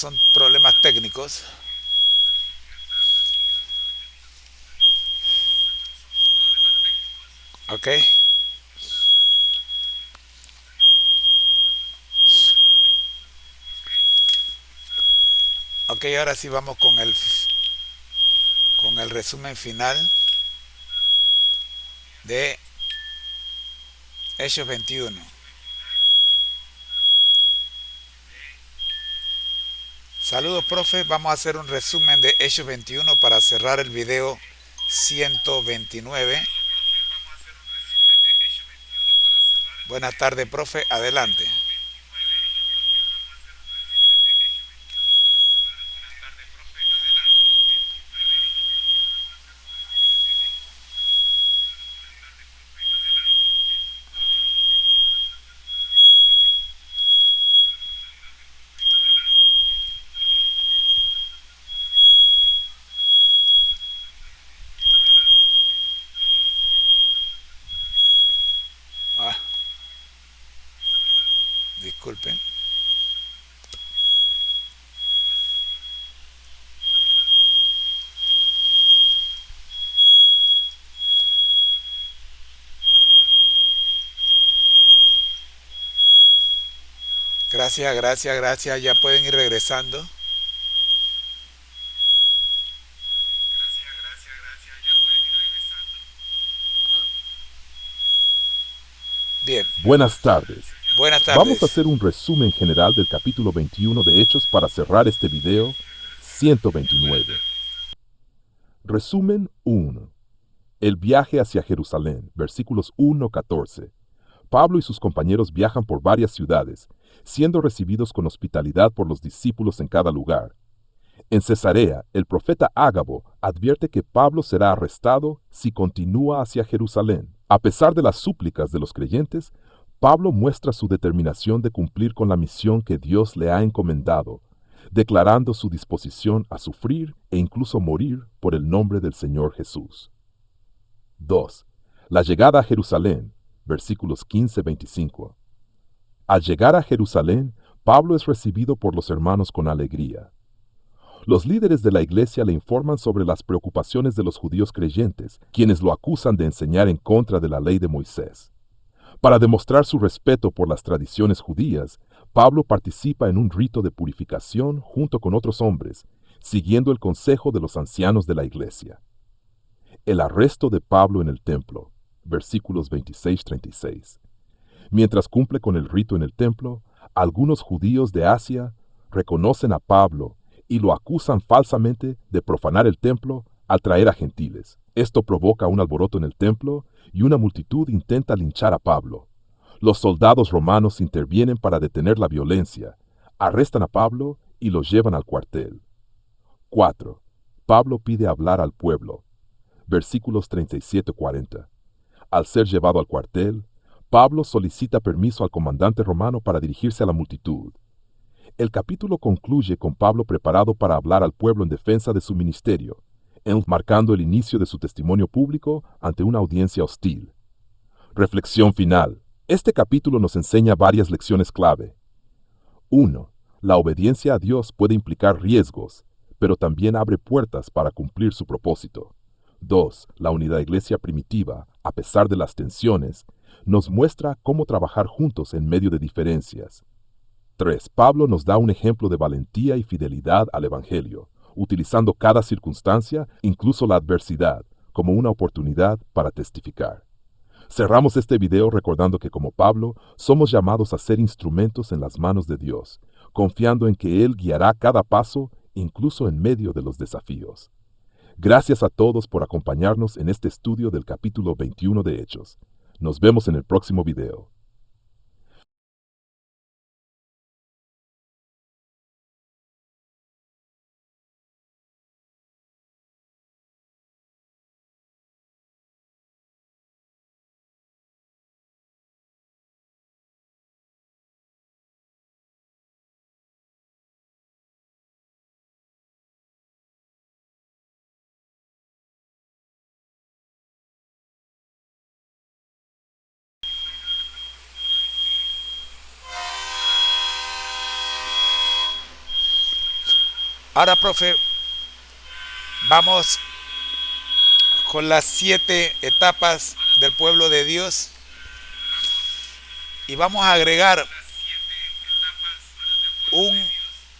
Son problemas técnicos. Ok. Ok, ahora sí vamos con el resumen final de Hechos 21. Saludos, profe. Vamos a hacer un resumen de Hechos 21 para cerrar el video 129. Buenas tardes, profe. Adelante. Ah, disculpen. Gracias, gracias, gracias. Ya pueden ir regresando. Bien. Buenas tardes. Buenas Vamos a tardes. hacer un resumen general del capítulo 21 de Hechos para cerrar este video 129. Resumen 1. El viaje hacia Jerusalén, versículos 1-14. Pablo y sus compañeros viajan por varias ciudades, siendo recibidos con hospitalidad por los discípulos en cada lugar. En Cesarea, el profeta Ágabo advierte que Pablo será arrestado si continúa hacia Jerusalén. A pesar de las súplicas de los creyentes, Pablo muestra su determinación de cumplir con la misión que Dios le ha encomendado, declarando su disposición a sufrir e incluso morir por el nombre del Señor Jesús. 2. La llegada a Jerusalén, versículos 15-25. Al llegar a Jerusalén, Pablo es recibido por los hermanos con alegría. Los líderes de la iglesia le informan sobre las preocupaciones de los judíos creyentes, quienes lo acusan de enseñar en contra de la ley de Moisés. Para demostrar su respeto por las tradiciones judías, Pablo participa en un rito de purificación junto con otros hombres, siguiendo el consejo de los ancianos de la iglesia. El arresto de Pablo en el templo, versículos 26-36. Mientras cumple con el rito en el templo, algunos judíos de Asia reconocen a Pablo y lo acusan falsamente de profanar el templo al traer a gentiles. Esto provoca un alboroto en el templo y una multitud intenta linchar a Pablo. Los soldados romanos intervienen para detener la violencia, arrestan a Pablo y lo llevan al cuartel. 4. Pablo pide hablar al pueblo. Versículos 37-40. Al ser llevado al cuartel, Pablo solicita permiso al comandante romano para dirigirse a la multitud. El capítulo concluye con Pablo preparado para hablar al pueblo en defensa de su ministerio, marcando el inicio de su testimonio público ante una audiencia hostil. Reflexión final. Este capítulo nos enseña varias lecciones clave. 1. La obediencia a Dios puede implicar riesgos, pero también abre puertas para cumplir su propósito. 2. La unidad iglesia primitiva, a pesar de las tensiones, nos muestra cómo trabajar juntos en medio de diferencias. 3. Pablo nos da un ejemplo de valentía y fidelidad al Evangelio, utilizando cada circunstancia, incluso la adversidad, como una oportunidad para testificar. Cerramos este video recordando que como Pablo, somos llamados a ser instrumentos en las manos de Dios, confiando en que Él guiará cada paso, incluso en medio de los desafíos. Gracias a todos por acompañarnos en este estudio del capítulo 21 de Hechos. Nos vemos en el próximo video. Ahora, profe, vamos con las 7 etapas del pueblo de Dios y vamos a agregar un,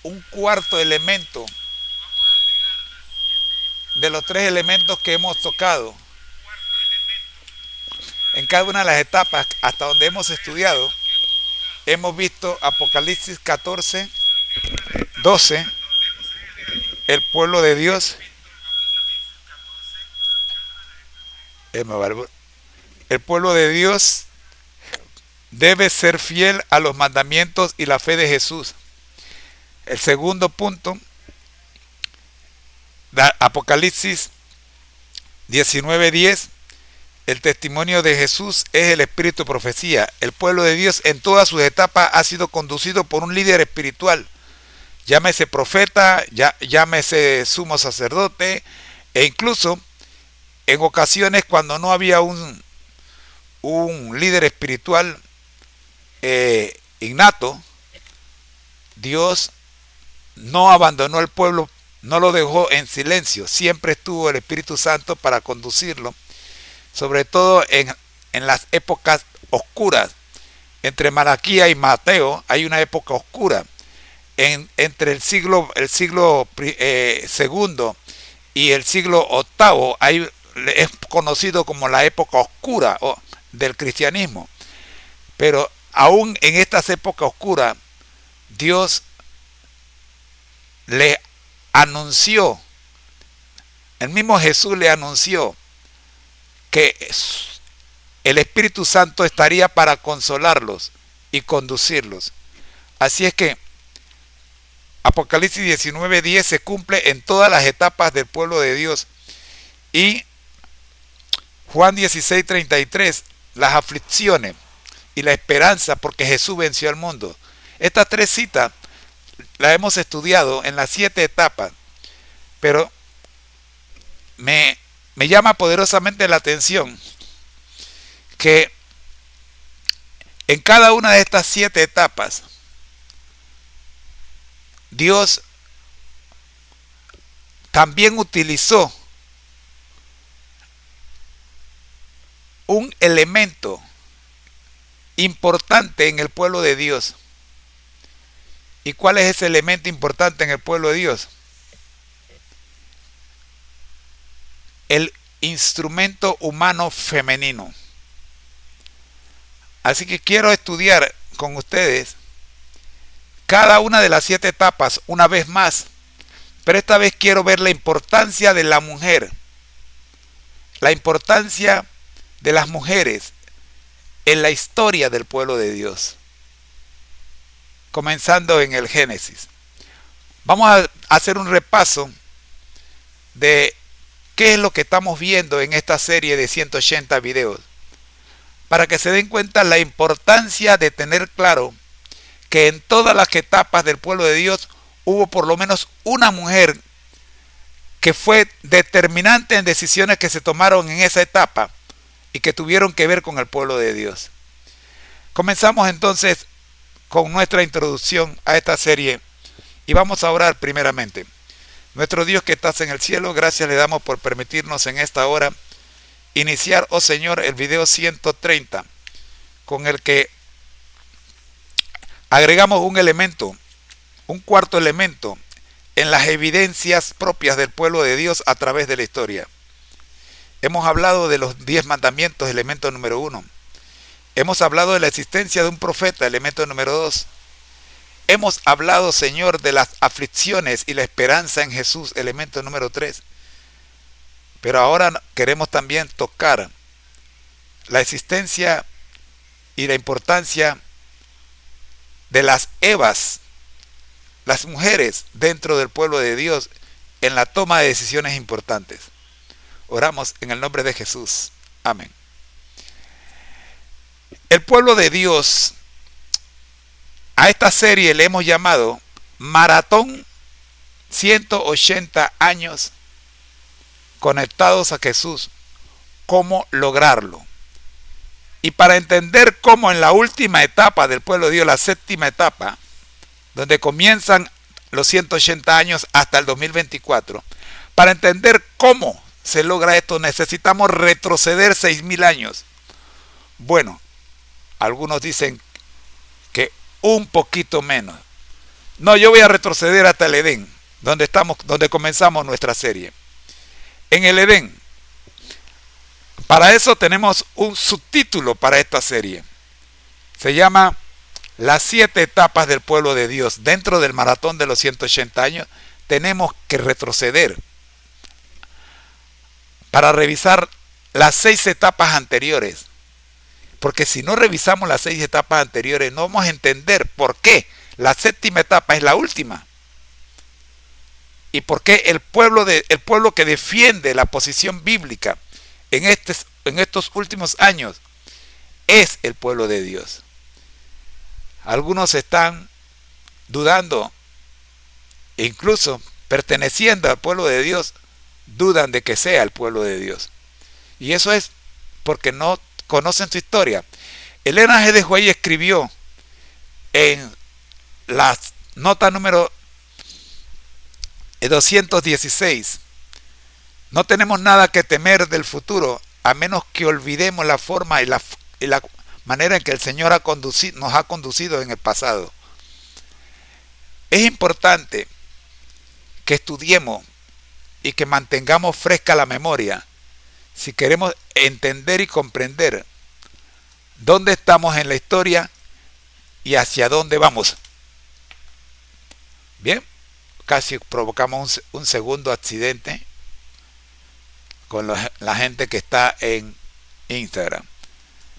un cuarto elemento de los 3 elementos que hemos tocado en cada una de las etapas hasta donde hemos estudiado. Hemos visto Apocalipsis 14, 12, el pueblo de Dios, el pueblo de Dios debe ser fiel a los mandamientos y la fe de Jesús. El segundo punto, Apocalipsis 19:10, el testimonio de Jesús es el espíritu de profecía. El pueblo de Dios en todas sus etapas ha sido conducido por un líder espiritual, llámese profeta, llámese sumo sacerdote, e incluso en ocasiones cuando no había un líder espiritual innato, Dios no abandonó al pueblo, no lo dejó en silencio, siempre estuvo el Espíritu Santo para conducirlo, sobre todo en las épocas oscuras. Entre Malaquías y Mateo hay una época oscura. Entre el siglo segundo y el siglo octavo es conocido como la época oscura del cristianismo. Pero aún en estas épocas oscuras, Dios le anunció, el mismo Jesús le anunció que el Espíritu Santo estaría para consolarlos y conducirlos. Así es que Apocalipsis 19:10 se cumple en todas las etapas del pueblo de Dios. Y Juan 16:33, las aflicciones y la esperanza porque Jesús venció al mundo. Estas 3 citas las hemos estudiado en las 7 etapas, pero me llama poderosamente la atención que en cada una de estas 7 etapas Dios también utilizó un elemento importante en el pueblo de Dios. ¿Y cuál es ese elemento importante en el pueblo de Dios? El instrumento humano femenino. Así que quiero estudiar con ustedes cada una de las 7 etapas una vez más, pero esta vez quiero ver la importancia de la mujer, la importancia de las mujeres en la historia del pueblo de Dios, comenzando en el Génesis. Vamos a hacer un repaso de qué es lo que estamos viendo en esta serie de 180 videos, para que se den cuenta la importancia de tener claro que en todas las etapas del pueblo de Dios hubo por lo menos una mujer que fue determinante en decisiones que se tomaron en esa etapa y que tuvieron que ver con el pueblo de Dios. Comenzamos entonces con nuestra introducción a esta serie y vamos a orar primeramente. Nuestro Dios que estás en el cielo, gracias le damos por permitirnos en esta hora iniciar, oh Señor, el video 130, con el que agregamos un elemento, un cuarto elemento en las evidencias propias del pueblo de Dios a través de la historia. Hemos hablado de los 10 mandamientos, elemento número 1. Hemos hablado de la existencia de un profeta, elemento número 2. Hemos hablado, Señor, de las aflicciones y la esperanza en Jesús, elemento número 3. Pero ahora queremos también tocar la existencia y la importancia de las Evas, las mujeres dentro del pueblo de Dios en la toma de decisiones importantes. Oramos en el nombre de Jesús. Amén. El pueblo de Dios, a esta serie le hemos llamado Maratón 180 años conectados a Jesús. ¿Cómo lograrlo? Y para entender cómo en la última etapa del pueblo de Dios, la 7ª etapa, donde comienzan los 180 años hasta el 2024. Para entender cómo se logra esto, necesitamos retroceder 6.000 años. Bueno, algunos dicen que un poquito menos. No, yo voy a retroceder hasta el Edén, donde comenzamos nuestra serie. En el Edén. Para eso tenemos un subtítulo para esta serie. Se llama Las 7 etapas del pueblo de Dios. Dentro del maratón de los 180 años tenemos que retroceder para revisar las 6 etapas anteriores. Porque si no revisamos las 6 etapas anteriores, no vamos a entender por qué la 7ª etapa es la última. Y por qué el pueblo que defiende la posición bíblica en estos últimos años es el pueblo de Dios. Algunos están dudando, e incluso perteneciendo al pueblo de Dios, dudan de que sea el pueblo de Dios. Y eso es porque no conocen su historia. Elena G. de White escribió en la nota número 216: no tenemos nada que temer del futuro, a menos que olvidemos la forma y la manera en que el Señor nos ha conducido en el pasado. Es importante que estudiemos y que mantengamos fresca la memoria si queremos entender y comprender dónde estamos en la historia y hacia dónde vamos. Bien, casi provocamos un segundo accidente con la gente que está en Instagram.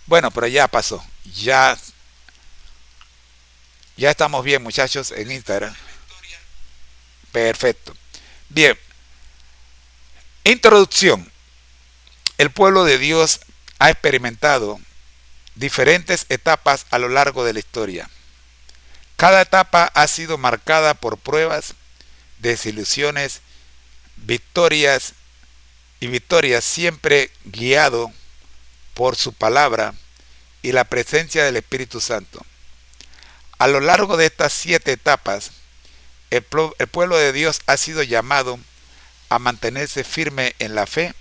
Bueno, pero ya pasó. Ya estamos bien, muchachos, en Instagram. Perfecto. Bien. Introducción. El pueblo de Dios ha experimentado diferentes etapas a lo largo de la historia. Cada etapa ha sido marcada por pruebas, desilusiones, victorias, siempre guiado por su palabra y la presencia del Espíritu Santo. A lo largo de estas 7 etapas, el pueblo de Dios ha sido llamado a mantenerse firme en la fe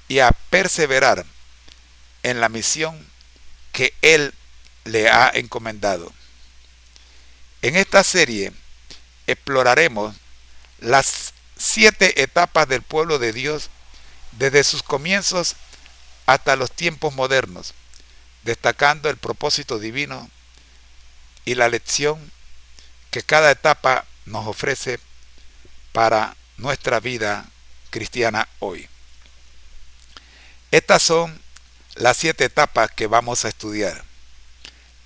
y a perseverar en la misión que Él le ha encomendado. En esta serie exploraremos las 7 etapas del pueblo de Dios desde sus comienzos hasta los tiempos modernos, destacando el propósito divino y la lección que cada etapa nos ofrece para nuestra vida cristiana hoy. Estas son las 7 etapas que vamos a estudiar.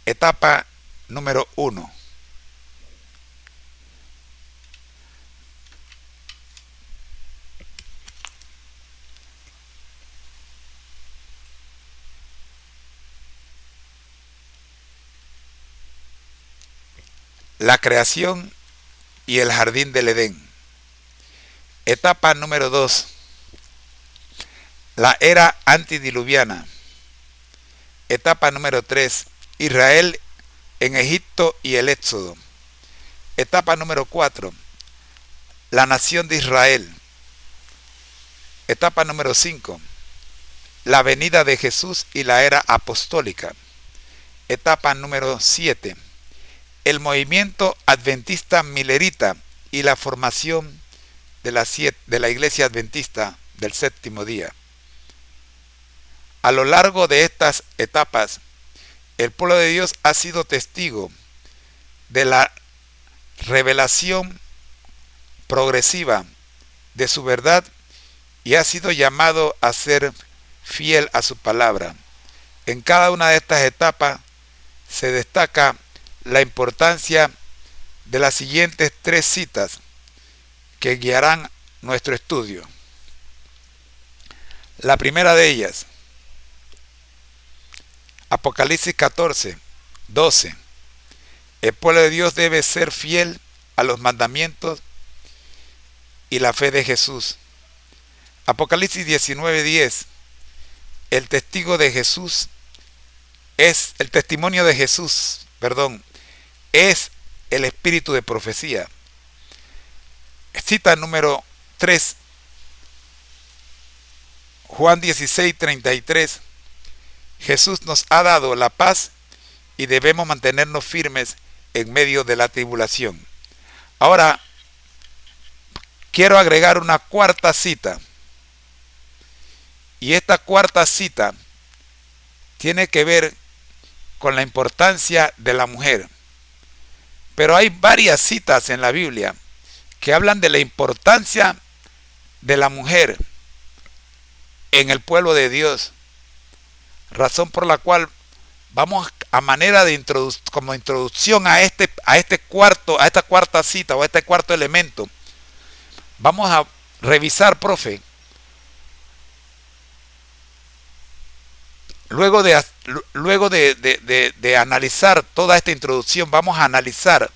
Etapa número 1. La creación y el jardín del Edén. Etapa número 2. La era antidiluviana. Etapa número 3. Israel en Egipto y el Éxodo. Etapa número 4. La nación de Israel. Etapa número 5. La venida de Jesús y la era apostólica. Etapa número 7. El movimiento adventista milerita y la formación de la iglesia adventista del séptimo día. A lo largo de estas etapas, el pueblo de Dios ha sido testigo de la revelación progresiva de su verdad y ha sido llamado a ser fiel a su palabra. En cada una de estas etapas se destaca la importancia de las siguientes 3 citas que guiarán nuestro estudio. La primera de ellas, Apocalipsis 14, 12. El pueblo de Dios debe ser fiel a los mandamientos y la fe de Jesús. Apocalipsis 19, 10. El testimonio de Jesús es el espíritu de profecía. cita número 3, Juan 16:33. Jesús nos ha dado la paz y debemos mantenernos firmes en medio de la tribulación. Ahora, quiero agregar una cuarta cita. Y esta cuarta cita tiene que ver con la importancia de la mujer. Pero hay varias citas en la Biblia que hablan de la importancia de la mujer en el pueblo de Dios. Razón por la cual vamos a manera de como introducción a esta cuarta cita o a este cuarto elemento. Vamos a revisar, profe. Luego de analizar toda esta introducción, vamos a analizar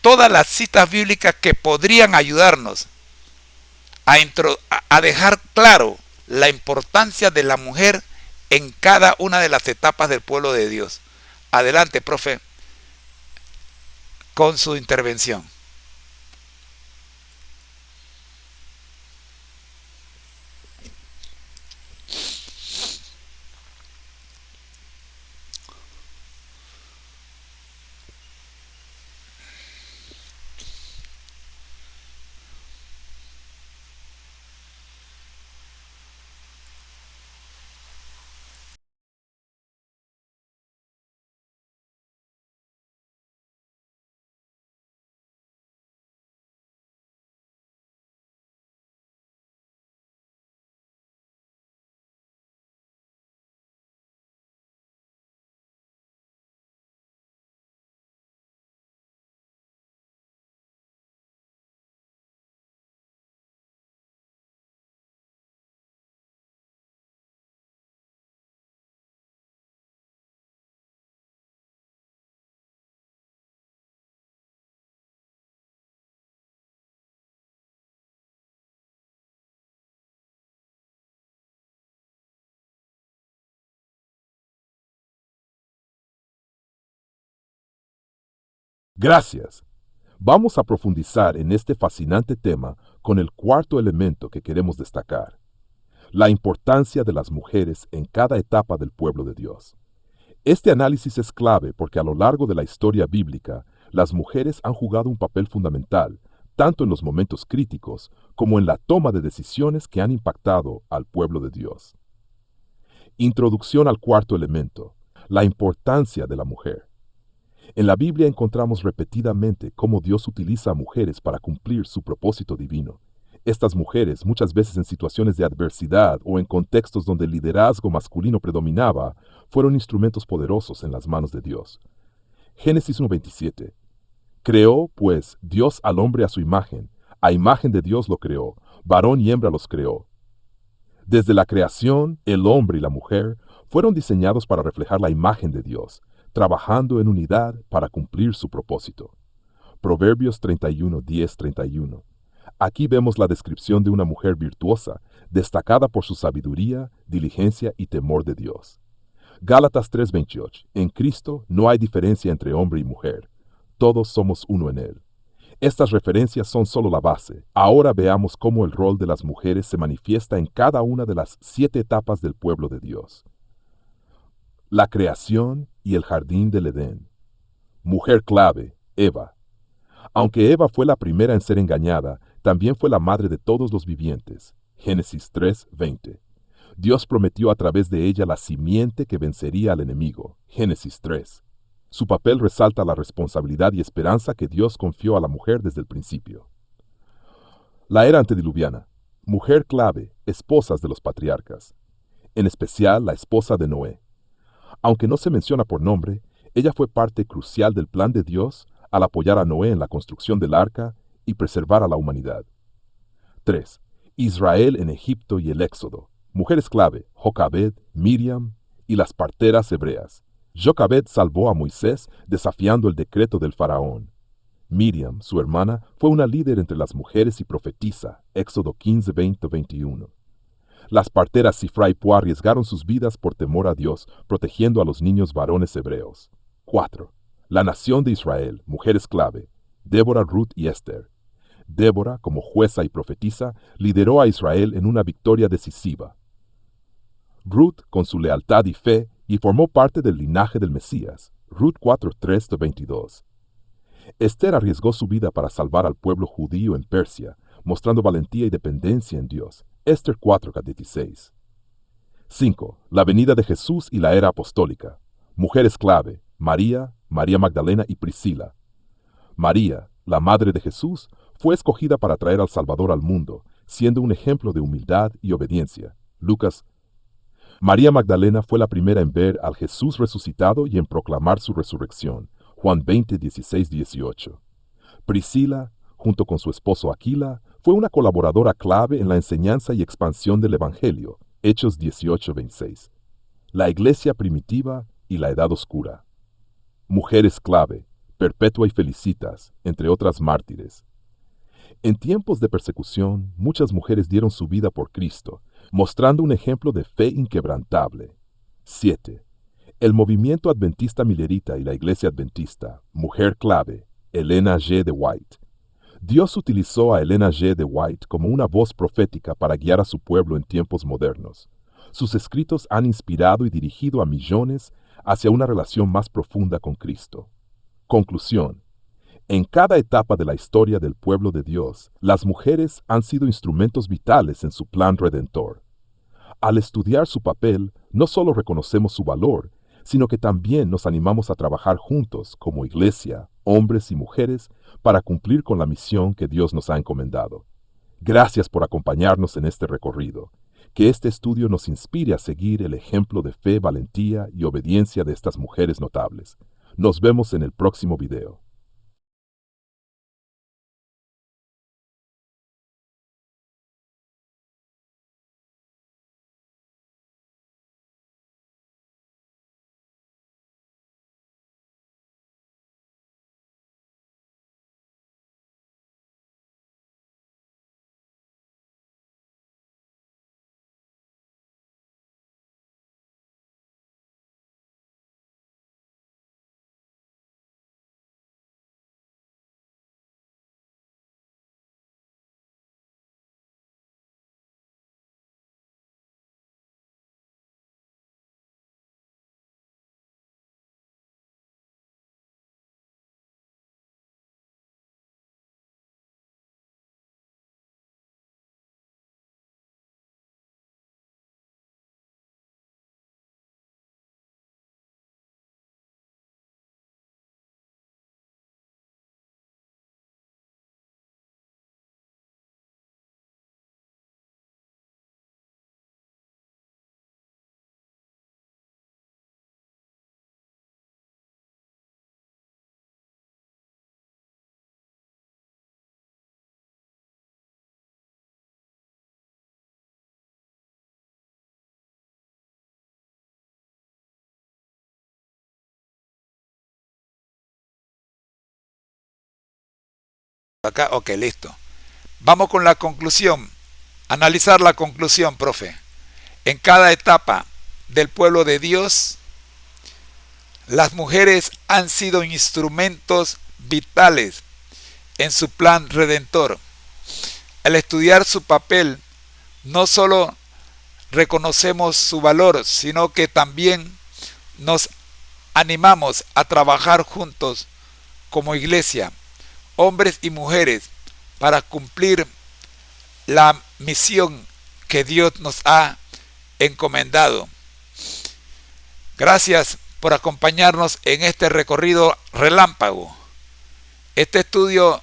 todas las citas bíblicas que podrían ayudarnos a dejar claro la importancia de la mujer en cada una de las etapas del pueblo de Dios. Adelante, profe, con su intervención. Gracias. Vamos a profundizar en este fascinante tema con el cuarto elemento que queremos destacar: la importancia de las mujeres en cada etapa del pueblo de Dios. Este análisis es clave porque a lo largo de la historia bíblica, las mujeres han jugado un papel fundamental, tanto en los momentos críticos como en la toma de decisiones que han impactado al pueblo de Dios. Introducción al cuarto elemento: la importancia de la mujer. En la Biblia encontramos repetidamente cómo Dios utiliza a mujeres para cumplir su propósito divino. Estas mujeres, muchas veces en situaciones de adversidad o en contextos donde el liderazgo masculino predominaba, fueron instrumentos poderosos en las manos de Dios. Génesis 1:27. Creó, pues, Dios al hombre a imagen de Dios lo creó, varón y hembra los creó. Desde la creación, el hombre y la mujer fueron diseñados para reflejar la imagen de Dios, trabajando en unidad para cumplir su propósito. Proverbios 31:10-31. Aquí vemos la descripción de una mujer virtuosa, destacada por su sabiduría, diligencia y temor de Dios. Gálatas 3:28. En Cristo no hay diferencia entre hombre y mujer. Todos somos uno en Él. Estas referencias son solo la base. Ahora veamos cómo el rol de las mujeres se manifiesta en cada una de las 7 etapas del pueblo de Dios. La creación y el jardín del Edén. Mujer clave, Eva. Aunque Eva fue la primera en ser engañada, también fue la madre de todos los vivientes. Génesis 3:20. Dios prometió a través de ella la simiente que vencería al enemigo. Génesis 3. Su papel resalta la responsabilidad y esperanza que Dios confió a la mujer desde el principio. La era antediluviana. Mujer clave, esposas de los patriarcas. En especial la esposa de Noé. Aunque no se menciona por nombre, ella fue parte crucial del plan de Dios al apoyar a Noé en la construcción del arca y preservar a la humanidad. 3. Israel en Egipto y el Éxodo. Mujeres clave: Jocabed, Miriam y las parteras hebreas. Jocabed salvó a Moisés desafiando el decreto del faraón. Miriam, su hermana, fue una líder entre las mujeres y profetisa. Éxodo 15:20-21. Las parteras Sifra y Pua arriesgaron sus vidas por temor a Dios, protegiendo a los niños varones hebreos. 4. La nación de Israel, mujeres clave: Débora, Ruth y Esther. Débora, como jueza y profetisa, lideró a Israel en una victoria decisiva. Ruth, con su lealtad y fe, y formó parte del linaje del Mesías. Ruth 4:3-22. Esther arriesgó su vida para salvar al pueblo judío en Persia, mostrando valentía y dependencia en Dios. Esther 4:16. 5. La venida de Jesús y la era apostólica. Mujeres clave: María, María Magdalena y Priscila. María, la madre de Jesús, fue escogida para traer al Salvador al mundo, siendo un ejemplo de humildad y obediencia. Lucas. María Magdalena fue la primera en ver al Jesús resucitado y en proclamar su resurrección. Juan 20:16-18. Priscila, junto con su esposo Aquila, fue una colaboradora clave en la enseñanza y expansión del Evangelio. Hechos 18:26. La iglesia primitiva y la edad oscura. Mujeres clave: Perpetua y Felicitas, entre otras mártires. En tiempos de persecución, muchas mujeres dieron su vida por Cristo, mostrando un ejemplo de fe inquebrantable. 7. El movimiento adventista milerita y la iglesia adventista. Mujer clave: Elena G. de White. Dios utilizó a Elena G. de White como una voz profética para guiar a su pueblo en tiempos modernos. Sus escritos han inspirado y dirigido a millones hacia una relación más profunda con Cristo. Conclusión. En cada etapa de la historia del pueblo de Dios, las mujeres han sido instrumentos vitales en su plan redentor. Al estudiar su papel, no solo reconocemos su valor, sino que también nos animamos a trabajar juntos como iglesia, hombres y mujeres, para cumplir con la misión que Dios nos ha encomendado. Gracias por acompañarnos en este recorrido. Que este estudio nos inspire a seguir el ejemplo de fe, valentía y obediencia de estas mujeres notables. Nos vemos en el próximo video. Acá, ok, listo. Vamos con la conclusión. Analizar la conclusión, profe. En cada etapa del pueblo de Dios, las mujeres han sido instrumentos vitales en su plan redentor. Al estudiar su papel, no solo reconocemos su valor, sino que también nos animamos a trabajar juntos como iglesia, hombres y mujeres, para cumplir la misión que Dios nos ha encomendado. Gracias por acompañarnos en este recorrido relámpago. Este estudio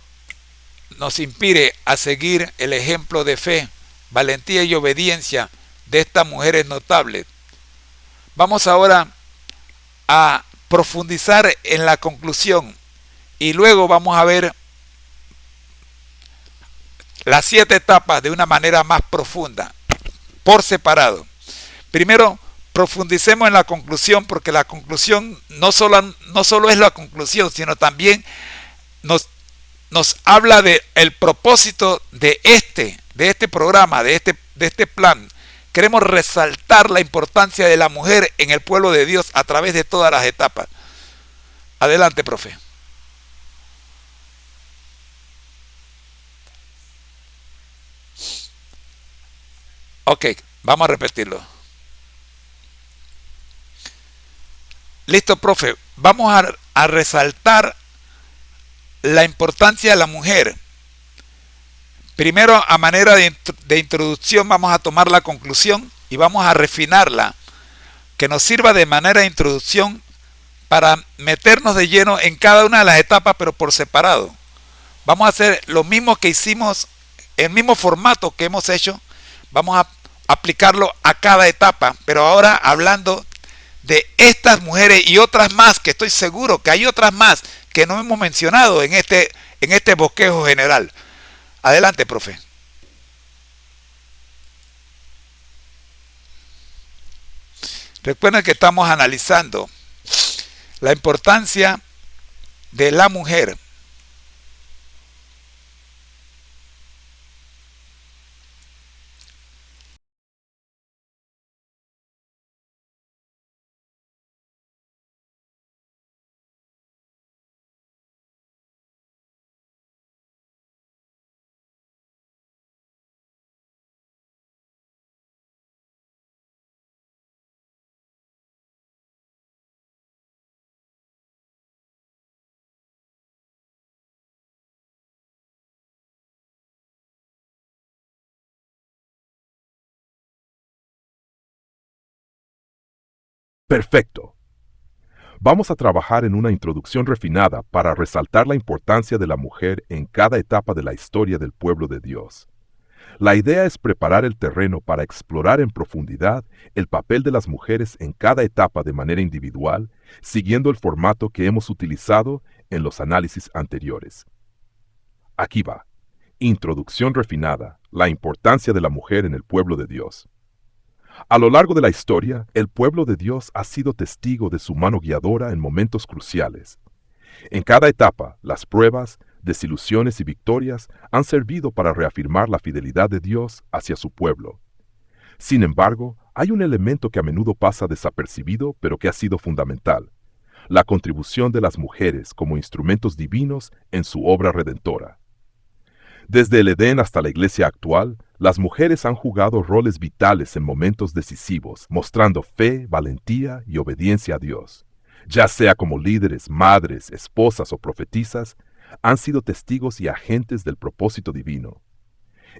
nos inspire a seguir el ejemplo de fe, valentía y obediencia de estas mujeres notables. Vamos ahora a profundizar en la conclusión y luego vamos a ver las 7 etapas de una manera más profunda, por separado. Primero, profundicemos en la conclusión, porque la conclusión no solo es la conclusión, sino también nos habla del propósito de este programa, de este plan. Queremos resaltar la importancia de la mujer en el pueblo de Dios a través de todas las etapas. Adelante, profe. Ok, vamos a repetirlo. Listo, profe. Vamos a resaltar la importancia de la mujer. Primero, a manera de introducción, vamos a tomar la conclusión y vamos a refinarla, que nos sirva de manera de introducción para meternos de lleno en cada una de las etapas, pero por separado. Vamos a hacer lo mismo que hicimos, el mismo formato que hemos hecho, vamos a aplicarlo a cada etapa, pero ahora hablando de estas mujeres y otras más, que estoy seguro que hay otras más que no hemos mencionado en este bosquejo general. Adelante, profe. Recuerden que estamos analizando la importancia de la mujer. Perfecto. Vamos a trabajar en una introducción refinada para resaltar la importancia de la mujer en cada etapa de la historia del pueblo de Dios. La idea es preparar el terreno para explorar en profundidad el papel de las mujeres en cada etapa de manera individual, siguiendo el formato que hemos utilizado en los análisis anteriores. Aquí va. Introducción refinada. La importancia de la mujer en el pueblo de Dios. A lo largo de la historia, el pueblo de Dios ha sido testigo de su mano guiadora en momentos cruciales. En cada etapa, las pruebas, desilusiones y victorias han servido para reafirmar la fidelidad de Dios hacia su pueblo. Sin embargo, hay un elemento que a menudo pasa desapercibido, pero que ha sido fundamental: la contribución de las mujeres como instrumentos divinos en su obra redentora. Desde el Edén hasta la iglesia actual, las mujeres han jugado roles vitales en momentos decisivos, mostrando fe, valentía y obediencia a Dios. Ya sea como líderes, madres, esposas o profetisas, han sido testigos y agentes del propósito divino.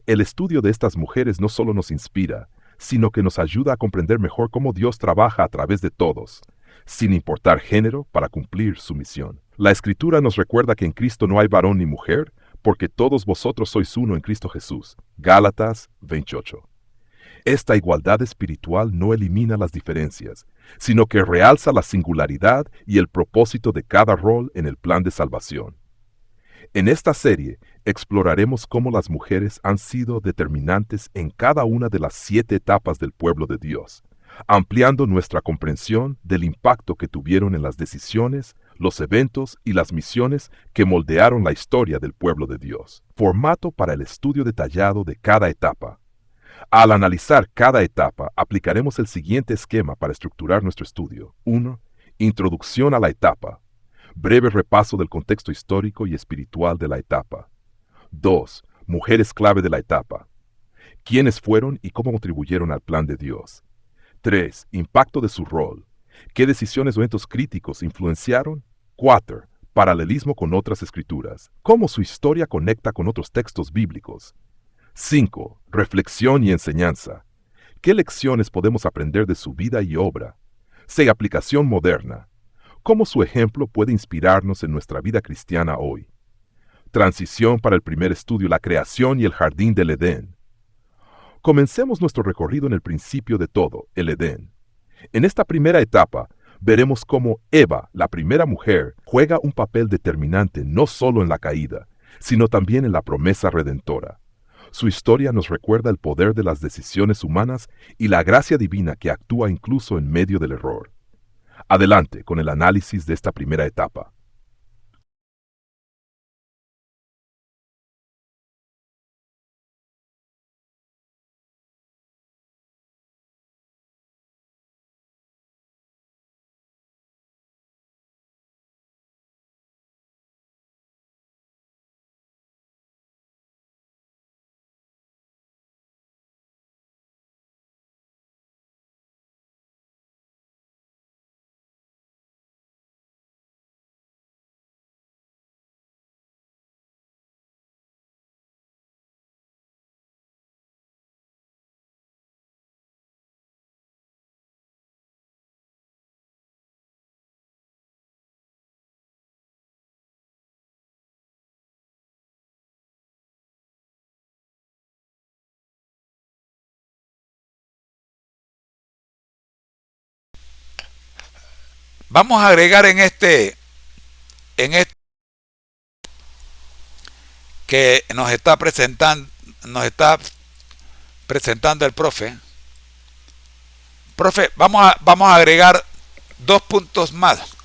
El estudio de estas mujeres no solo nos inspira, sino que nos ayuda a comprender mejor cómo Dios trabaja a través de todos, sin importar género, para cumplir su misión. La Escritura nos recuerda que en Cristo no hay varón ni mujer, porque todos vosotros sois uno en Cristo Jesús. Gálatas 28. Esta igualdad espiritual no elimina las diferencias, sino que realza la singularidad y el propósito de cada rol en el plan de salvación. En esta serie exploraremos cómo las mujeres han sido determinantes en cada una de las 7 etapas del pueblo de Dios, ampliando nuestra comprensión del impacto que tuvieron en las decisiones, los eventos y las misiones que moldearon la historia del pueblo de Dios. Formato para el estudio detallado de cada etapa. Al analizar cada etapa, aplicaremos el siguiente esquema para estructurar nuestro estudio. 1. Introducción a la etapa. Breve repaso del contexto histórico y espiritual de la etapa. 2. Mujeres clave de la etapa. ¿Quiénes fueron y cómo contribuyeron al plan de Dios? 3. Impacto de su rol. ¿Qué decisiones o eventos críticos influenciaron? 4. Paralelismo con otras escrituras. ¿Cómo su historia conecta con otros textos bíblicos? 5. Reflexión y enseñanza. ¿Qué lecciones podemos aprender de su vida y obra? 6. Aplicación moderna. ¿Cómo su ejemplo puede inspirarnos en nuestra vida cristiana hoy? Transición para el primer estudio: la creación y el jardín del Edén. Comencemos nuestro recorrido en el principio de todo, el Edén. En esta primera etapa, veremos cómo Eva, la primera mujer, juega un papel determinante no solo en la caída, sino también en la promesa redentora. Su historia nos recuerda el poder de las decisiones humanas y la gracia divina que actúa incluso en medio del error. Adelante con el análisis de esta primera etapa. Vamos a agregar en este que nos está presentando el profe. Profe, vamos a agregar 2 puntos más.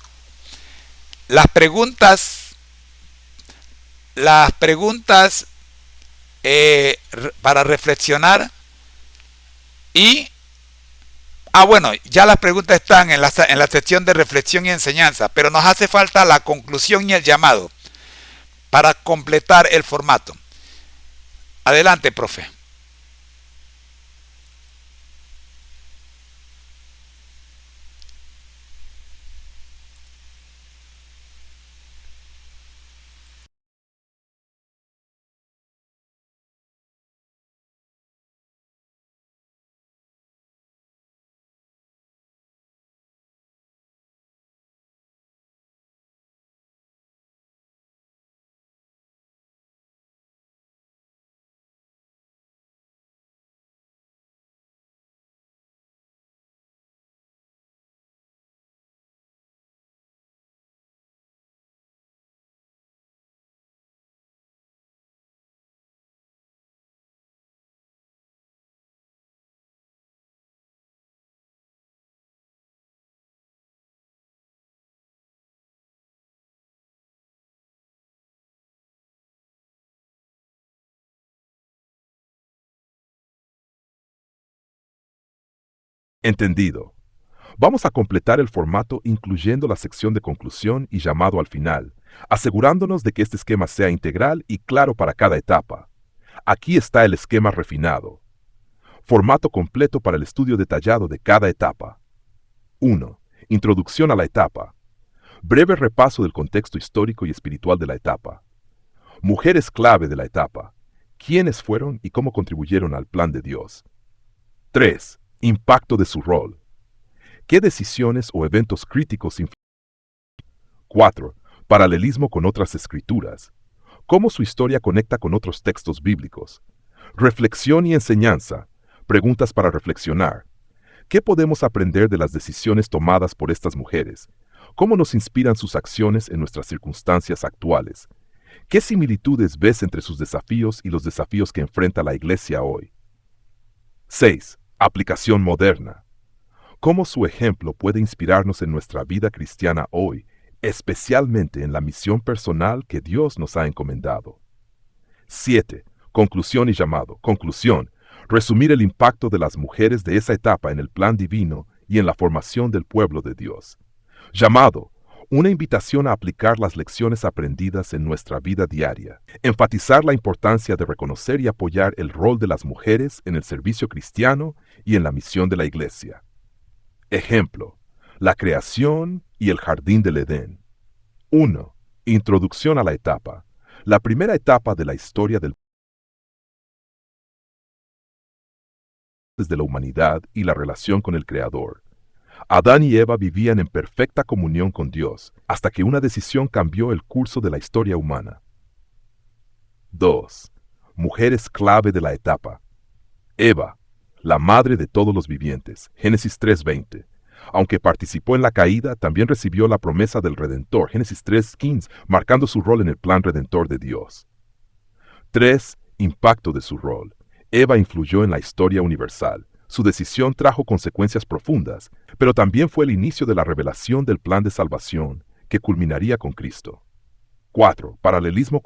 Las preguntas, las preguntas para reflexionar y bueno, ya las preguntas están en la sección de reflexión y enseñanza, pero nos hace falta la conclusión y el llamado para completar el formato. Adelante, profe. Entendido. Vamos a completar el formato incluyendo la sección de conclusión y llamado al final, asegurándonos de que este esquema sea integral y claro para cada etapa. Aquí está el esquema refinado. Formato completo para el estudio detallado de cada etapa. 1. Introducción a la etapa. Breve repaso del contexto histórico y espiritual de la etapa. Mujeres clave de la etapa. ¿Quiénes fueron y cómo contribuyeron al plan de Dios? 3. Impacto de su rol. ¿Qué decisiones o eventos críticos influyeron? 4. Paralelismo con otras escrituras. ¿Cómo su historia conecta con otros textos bíblicos? Reflexión y enseñanza. Preguntas para reflexionar. ¿Qué podemos aprender de las decisiones tomadas por estas mujeres? ¿Cómo nos inspiran sus acciones en nuestras circunstancias actuales? ¿Qué similitudes ves entre sus desafíos y los desafíos que enfrenta la Iglesia hoy? 6. Aplicación moderna. ¿Cómo su ejemplo puede inspirarnos en nuestra vida cristiana hoy, especialmente en la misión personal que Dios nos ha encomendado? 7. Conclusión y llamado. Conclusión. Resumir el impacto de las mujeres de esa etapa en el plan divino y en la formación del pueblo de Dios. Llamado. Una invitación a aplicar las lecciones aprendidas en nuestra vida diaria. Enfatizar la importancia de reconocer y apoyar el rol de las mujeres en el servicio cristiano y en la misión de la Iglesia. Ejemplo. La creación y el jardín del Edén. 1. Introducción a la etapa. La primera etapa de la historia de la humanidad y la relación con el Creador. Adán y Eva vivían en perfecta comunión con Dios, hasta que una decisión cambió el curso de la historia humana. 2. Mujeres clave de la etapa. Eva, la madre de todos los vivientes. Génesis 3:20. Aunque participó en la caída, también recibió la promesa del Redentor. Génesis 3:15, marcando su rol en el plan redentor de Dios. 3. Impacto de su rol. Eva influyó en la historia universal. Su decisión trajo consecuencias profundas, pero también fue el inicio de la revelación del plan de salvación, que culminaría con Cristo. 4. Paralelismo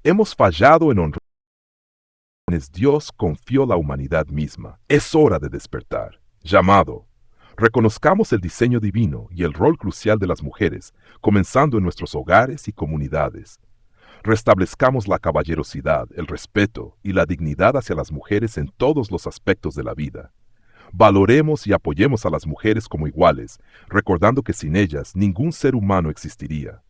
Hemos fallado en honrar a quienes Dios confió la humanidad misma. Es hora de despertar. Llamado. Reconozcamos el diseño divino y el rol crucial de las mujeres, comenzando en nuestros hogares y comunidades. Restablezcamos la caballerosidad, el respeto y la dignidad hacia las mujeres en todos los aspectos de la vida. Valoremos y apoyemos a las mujeres como iguales, recordando que sin ellas ningún ser humano existiría.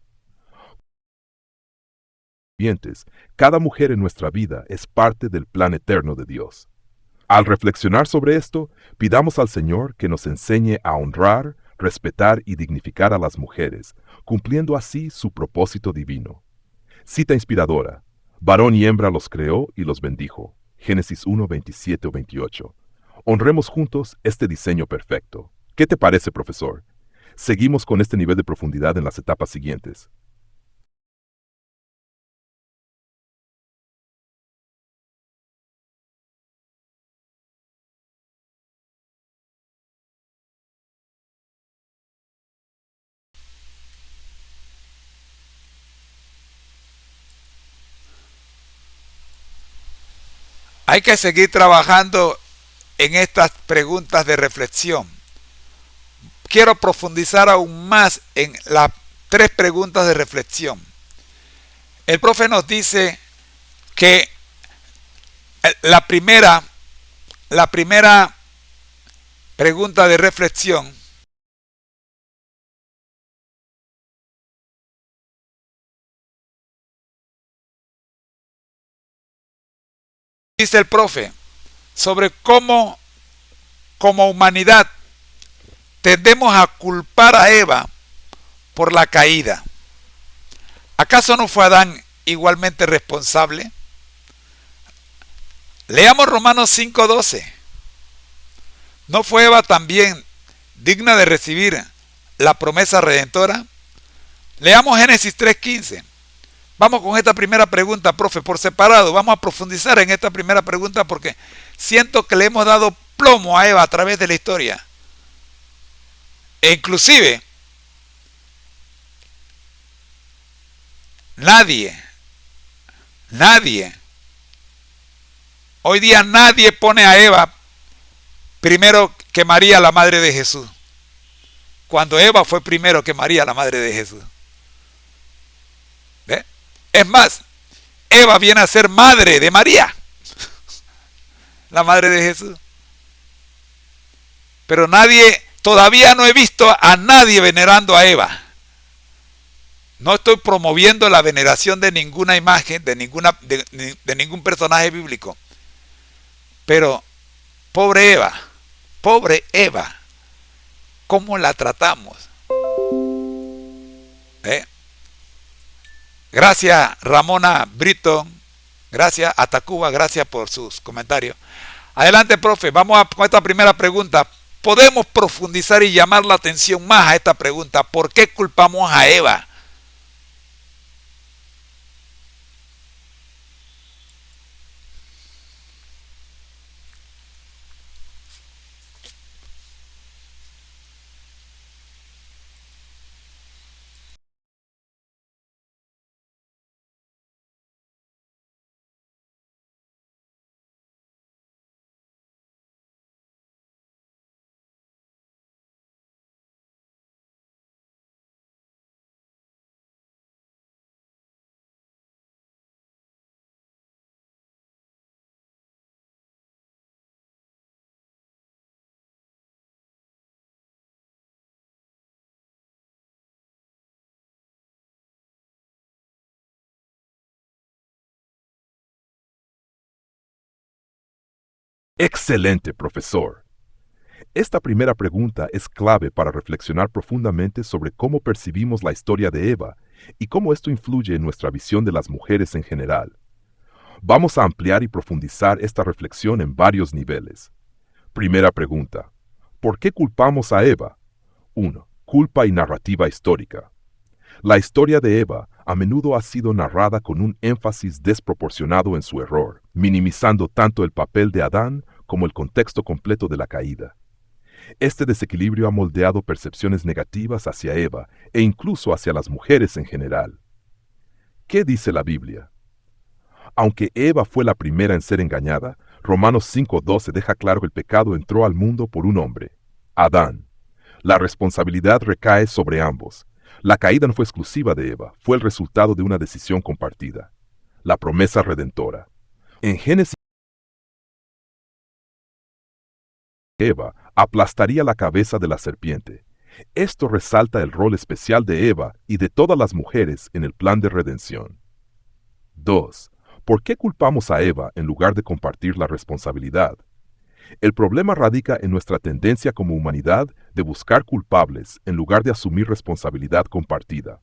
Cada mujer en nuestra vida es parte del plan eterno de Dios. Al reflexionar sobre esto, pidamos al Señor que nos enseñe a honrar, respetar y dignificar a las mujeres, cumpliendo así su propósito divino. Cita inspiradora. Varón y hembra los creó y los bendijo. Génesis 1, 27 o 28. Honremos juntos este diseño perfecto. ¿Qué te parece, profesor? Seguimos con este nivel de profundidad en las etapas siguientes. Hay que seguir trabajando en estas preguntas de reflexión. Quiero profundizar aún más en las 3 preguntas de reflexión. El profe nos dice que la primera pregunta de reflexión dice el profe sobre cómo como humanidad tendemos a culpar a Eva por la caída. ¿Acaso no fue Adán igualmente responsable? Leamos Romanos 5:12. ¿No fue Eva también digna de recibir la promesa redentora? Leamos Génesis 3:15. Vamos con esta primera pregunta, profe, por separado. Vamos a profundizar en esta primera pregunta porque siento que le hemos dado plomo a Eva a través de la historia. E inclusive, hoy día nadie pone a Eva primero que María, la madre de Jesús, cuando Eva fue primero que María, la madre de Jesús. ¿Ve? Es más, Eva viene a ser madre de María, la madre de Jesús. Pero todavía no he visto a nadie venerando a Eva. No estoy promoviendo la veneración de ninguna imagen, de ningún personaje bíblico. Pero, pobre Eva, ¿cómo la tratamos? Gracias, Ramona Brito. Gracias, Atacuba. Gracias por sus comentarios. Adelante, profe. Vamos con esta primera pregunta. Podemos profundizar y llamar la atención más a esta pregunta. ¿Por qué culpamos a Eva? Excelente, profesor. Esta primera pregunta es clave para reflexionar profundamente sobre cómo percibimos la historia de Eva y cómo esto influye en nuestra visión de las mujeres en general. Vamos a ampliar y profundizar esta reflexión en varios niveles. Primera pregunta. ¿Por qué culpamos a Eva? 1. Culpa y narrativa histórica. La historia de Eva a menudo ha sido narrada con un énfasis desproporcionado en su error, minimizando tanto el papel de Adán como el contexto completo de la caída. Este desequilibrio ha moldeado percepciones negativas hacia Eva e incluso hacia las mujeres en general. ¿Qué dice la Biblia? Aunque Eva fue la primera en ser engañada, Romanos 5:12 deja claro que el pecado entró al mundo por un hombre, Adán. La responsabilidad recae sobre ambos. La caída no fue exclusiva de Eva, fue el resultado de una decisión compartida. La promesa redentora. En Génesis, Eva aplastaría la cabeza de la serpiente. Esto resalta el rol especial de Eva y de todas las mujeres en el plan de redención. 2. ¿Por qué culpamos a Eva en lugar de compartir la responsabilidad? El problema radica en nuestra tendencia como humanidad de buscar culpables en lugar de asumir responsabilidad compartida.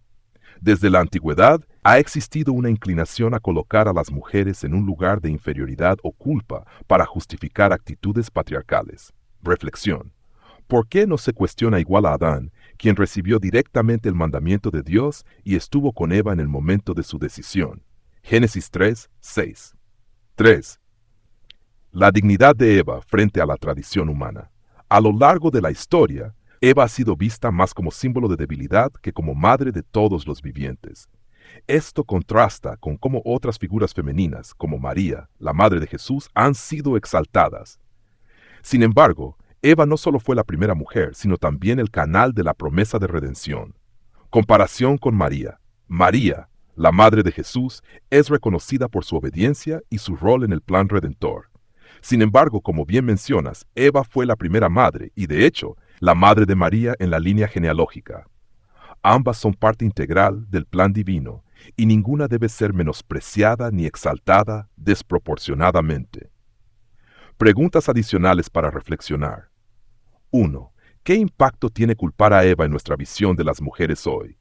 Desde la antigüedad ha existido una inclinación a colocar a las mujeres en un lugar de inferioridad o culpa para justificar actitudes patriarcales. Reflexión. ¿Por qué no se cuestiona igual a Adán, quien recibió directamente el mandamiento de Dios y estuvo con Eva en el momento de su decisión? Génesis 3:6. 3. La dignidad de Eva frente a la tradición humana. A lo largo de la historia, Eva ha sido vista más como símbolo de debilidad que como madre de todos los vivientes. Esto contrasta con cómo otras figuras femeninas, como María, la madre de Jesús, han sido exaltadas. Sin embargo, Eva no solo fue la primera mujer, sino también el canal de la promesa de redención. Comparación con María. María, la madre de Jesús, es reconocida por su obediencia y su rol en el plan redentor. Sin embargo, como bien mencionas, Eva fue la primera madre y, de hecho, la madre de María en la línea genealógica. Ambas son parte integral del plan divino y ninguna debe ser menospreciada ni exaltada desproporcionadamente. Preguntas adicionales para reflexionar. 1. ¿Qué impacto tiene culpar a Eva en nuestra visión de las mujeres hoy?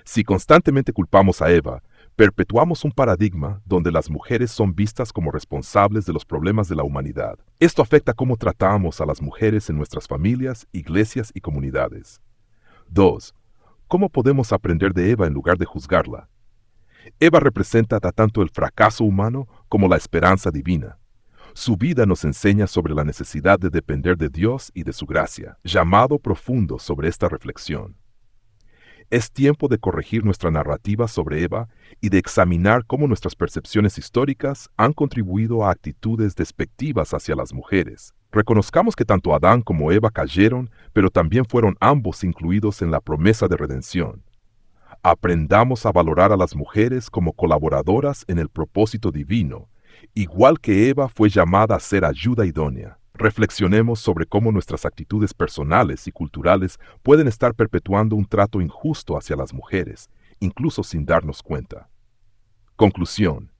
Si constantemente culpamos a Eva, perpetuamos un paradigma donde las mujeres son vistas como responsables de los problemas de la humanidad. Esto afecta cómo tratamos a las mujeres en nuestras familias, iglesias y comunidades. 2. ¿Cómo podemos aprender de Eva en lugar de juzgarla? Eva representa tanto el fracaso humano como la esperanza divina. Su vida nos enseña sobre la necesidad de depender de Dios y de su gracia. Llamado profundo sobre esta reflexión. Es tiempo de corregir nuestra narrativa sobre Eva y de examinar cómo nuestras percepciones históricas han contribuido a actitudes despectivas hacia las mujeres. Reconozcamos que tanto Adán como Eva cayeron, pero también fueron ambos incluidos en la promesa de redención. Aprendamos a valorar a las mujeres como colaboradoras en el propósito divino, igual que Eva fue llamada a ser ayuda idónea. Reflexionemos sobre cómo nuestras actitudes personales y culturales pueden estar perpetuando un trato injusto hacia las mujeres, incluso sin darnos cuenta. Conclusión.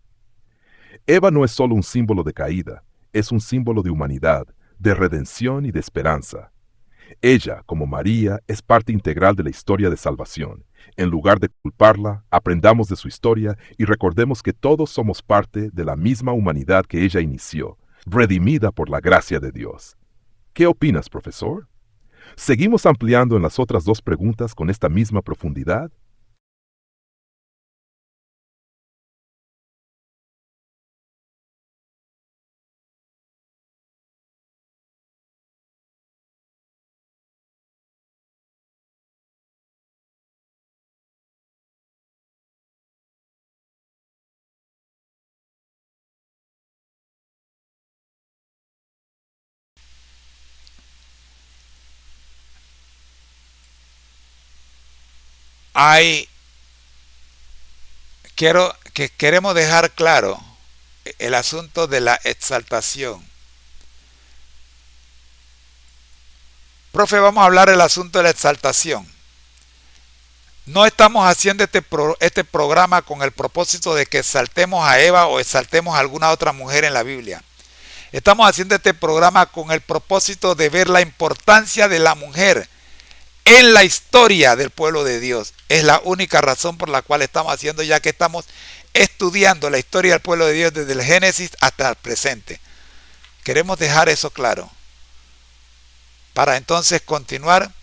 Eva no es solo un símbolo de caída, es un símbolo de humanidad, de redención y de esperanza. Ella, como María, es parte integral de la historia de salvación. En lugar de culparla, aprendamos de su historia y recordemos que todos somos parte de la misma humanidad que ella inició, redimida por la gracia de Dios. ¿Qué opinas, profesor? ¿Seguimos ampliando en las otras dos preguntas con esta misma profundidad? Hay, queremos dejar claro el asunto de la exaltación. Profe, vamos a hablar del asunto de la exaltación. No estamos haciendo este programa con el propósito de que exaltemos a Eva o exaltemos a alguna otra mujer en la Biblia. Estamos haciendo este programa con el propósito de ver la importancia de la mujer en la historia del pueblo de Dios. Es la única razón por la cual estamos haciendo, ya que estamos estudiando la historia del pueblo de Dios desde el Génesis hasta el presente. Queremos dejar eso claro, para entonces continuar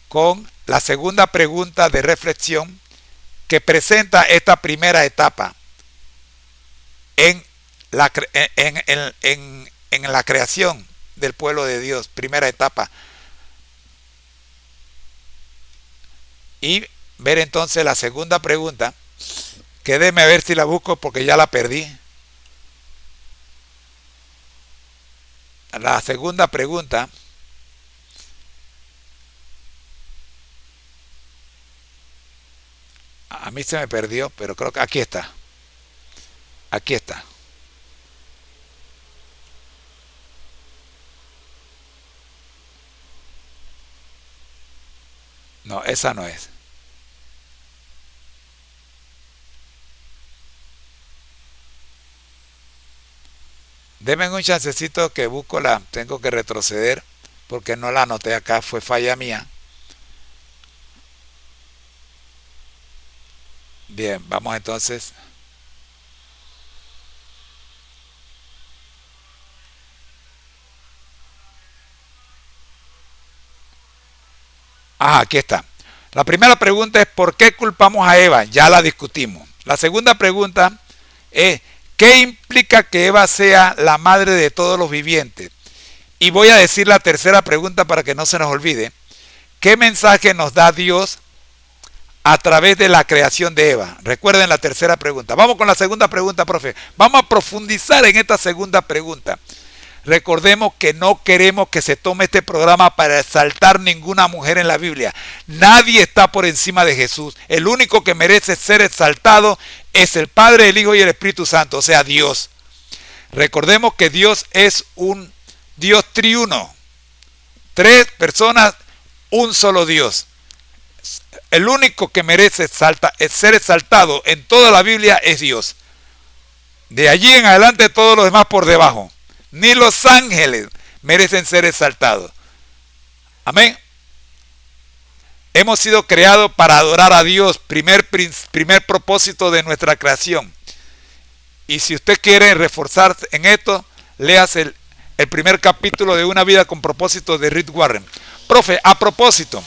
con la segunda pregunta de reflexión que presenta esta primera etapa en la creación del pueblo de Dios, primera etapa. Y ver entonces la segunda pregunta Que déme a ver si la busco porque ya la perdí. La segunda pregunta. A mí se me perdió, pero creo que aquí está. Aquí está. No, esa no es. Denme un chancecito que busco la. Tengo que retroceder porque no la anoté acá, fue falla mía. Bien, vamos entonces. Ah, aquí está. La primera pregunta es ¿por qué culpamos a Eva? Ya la discutimos. La segunda pregunta es ¿qué implica que Eva sea la madre de todos los vivientes? Y voy a decir la tercera pregunta para que no se nos olvide. ¿Qué mensaje nos da Dios a través de la creación de Eva? Recuerden la tercera pregunta. Vamos con la segunda pregunta, profe. Vamos a profundizar en esta segunda pregunta. Recordemos que no queremos que se tome este programa para exaltar ninguna mujer en la Biblia. Nadie está por encima de Jesús. El único que merece ser exaltado es el Padre, el Hijo y el Espíritu Santo, o sea, Dios. Recordemos que Dios es un Dios triuno. 3 personas, un solo Dios. El único que merece ser exaltado en toda la Biblia es Dios. De allí en adelante todos los demás por debajo. Ni los ángeles merecen ser exaltados. Amén. Hemos sido creados para adorar a Dios, primer propósito de nuestra creación. Y si usted quiere reforzarse en esto, léase el primer capítulo de Una vida con propósito de Rick Warren. Profe, a propósito,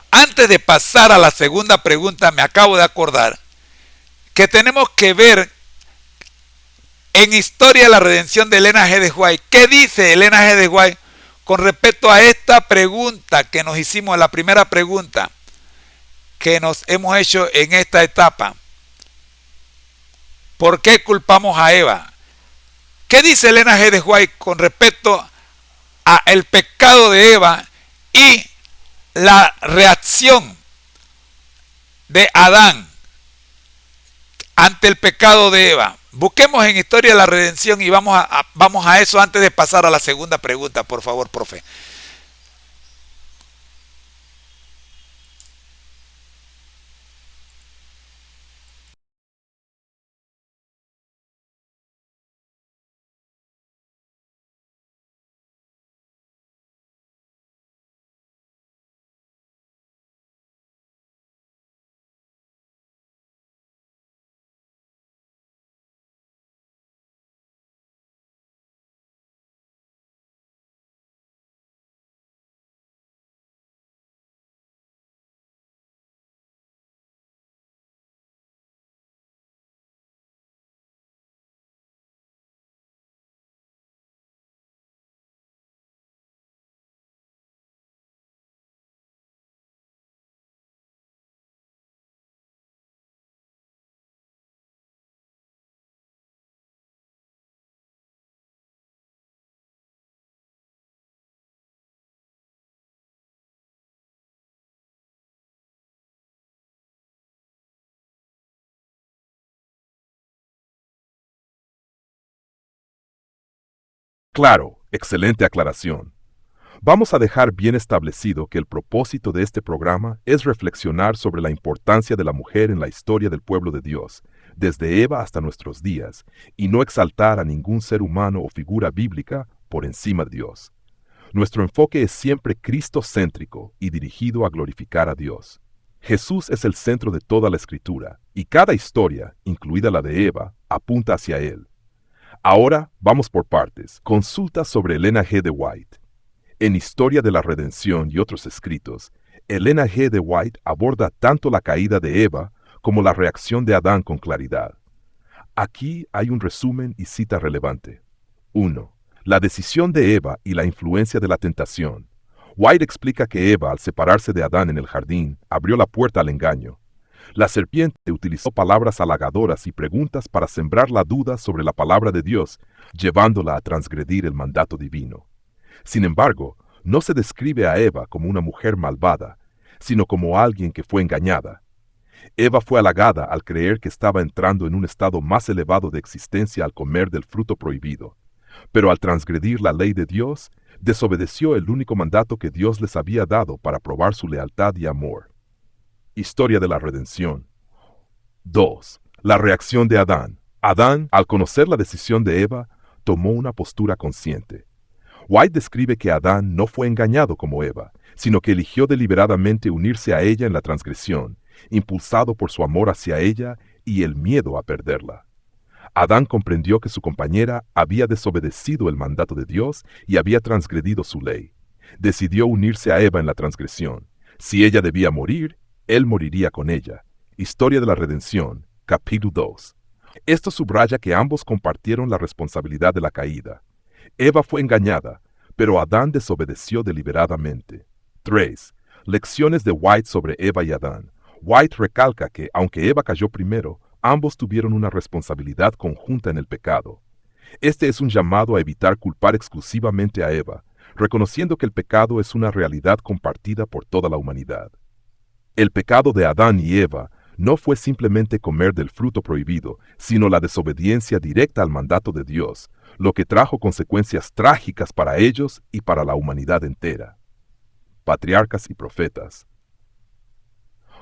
antes de pasar a la segunda pregunta, me acabo de acordar que tenemos que ver en Historia de la Redención de Elena G. de White. ¿Qué dice Elena G. de White con respecto a esta pregunta que nos hicimos, la primera pregunta que nos hemos hecho en esta etapa? ¿Por qué culpamos a Eva? ¿Qué dice Elena G. de White con respecto a el pecado de Eva y la reacción de Adán ante el pecado de Eva? Busquemos en Historia de la Redención y vamos a eso antes de pasar a la segunda pregunta, por favor, profe. Claro, excelente aclaración. Vamos a dejar bien establecido que el propósito de este programa es reflexionar sobre la importancia de la mujer en la historia del pueblo de Dios, desde Eva hasta nuestros días, y no exaltar a ningún ser humano o figura bíblica por encima de Dios. Nuestro enfoque es siempre cristocéntrico y dirigido a glorificar a Dios. Jesús es el centro de toda la Escritura, y cada historia, incluida la de Eva, apunta hacia Él. Ahora vamos por partes. Consulta sobre Elena G. de White. En Historia de la Redención y otros escritos, Elena G. de White aborda tanto la caída de Eva como la reacción de Adán con claridad. Aquí hay un resumen y cita relevante. 1. La decisión de Eva y la influencia de la tentación. White explica que Eva, al separarse de Adán en el jardín, abrió la puerta al engaño. La serpiente utilizó palabras halagadoras y preguntas para sembrar la duda sobre la palabra de Dios, llevándola a transgredir el mandato divino. Sin embargo, no se describe a Eva como una mujer malvada, sino como alguien que fue engañada. Eva fue halagada al creer que estaba entrando en un estado más elevado de existencia al comer del fruto prohibido. Pero al transgredir la ley de Dios, desobedeció el único mandato que Dios les había dado para probar su lealtad y amor. Historia de la redención. 2. La reacción de Adán. Adán, al conocer la decisión de Eva, tomó una postura consciente. White describe que Adán no fue engañado como Eva, sino que eligió deliberadamente unirse a ella en la transgresión, impulsado por su amor hacia ella y el miedo a perderla. Adán comprendió que su compañera había desobedecido el mandato de Dios y había transgredido su ley. Decidió unirse a Eva en la transgresión. Si ella debía morir, él moriría con ella. Historia de la redención, capítulo 2. Esto subraya que ambos compartieron la responsabilidad de la caída. Eva fue engañada, pero Adán desobedeció deliberadamente. 3. Lecciones de White sobre Eva y Adán. White recalca que, aunque Eva cayó primero, ambos tuvieron una responsabilidad conjunta en el pecado. Este es un llamado a evitar culpar exclusivamente a Eva, reconociendo que el pecado es una realidad compartida por toda la humanidad. El pecado de Adán y Eva no fue simplemente comer del fruto prohibido, sino la desobediencia directa al mandato de Dios, lo que trajo consecuencias trágicas para ellos y para la humanidad entera. Patriarcas y profetas.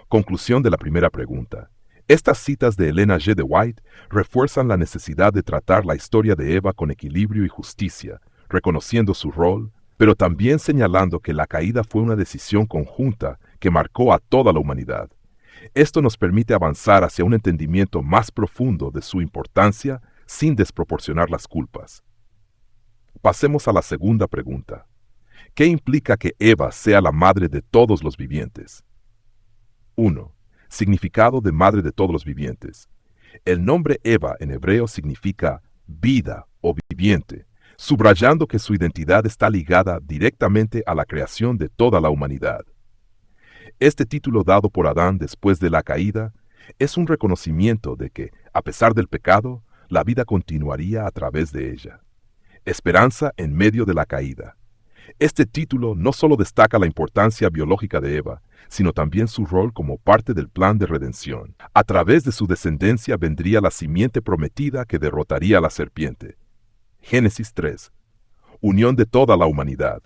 Conclusión de la primera pregunta. Estas citas de Elena G. de White refuerzan la necesidad de tratar la historia de Eva con equilibrio y justicia, reconociendo su rol, pero también señalando que la caída fue una decisión conjunta que marcó a toda la humanidad. Esto nos permite avanzar hacia un entendimiento más profundo de su importancia sin desproporcionar las culpas. Pasemos a la segunda pregunta. ¿Qué implica que Eva sea la madre de todos los vivientes? 1. Significado de madre de todos los vivientes. El nombre Eva en hebreo significa vida o viviente, subrayando que su identidad está ligada directamente a la creación de toda la humanidad. Este título dado por Adán después de la caída es un reconocimiento de que, a pesar del pecado, la vida continuaría a través de ella. Esperanza en medio de la caída. Este título no solo destaca la importancia biológica de Eva, sino también su rol como parte del plan de redención. A través de su descendencia vendría la simiente prometida que derrotaría a la serpiente. Génesis 3. Unión de toda la humanidad.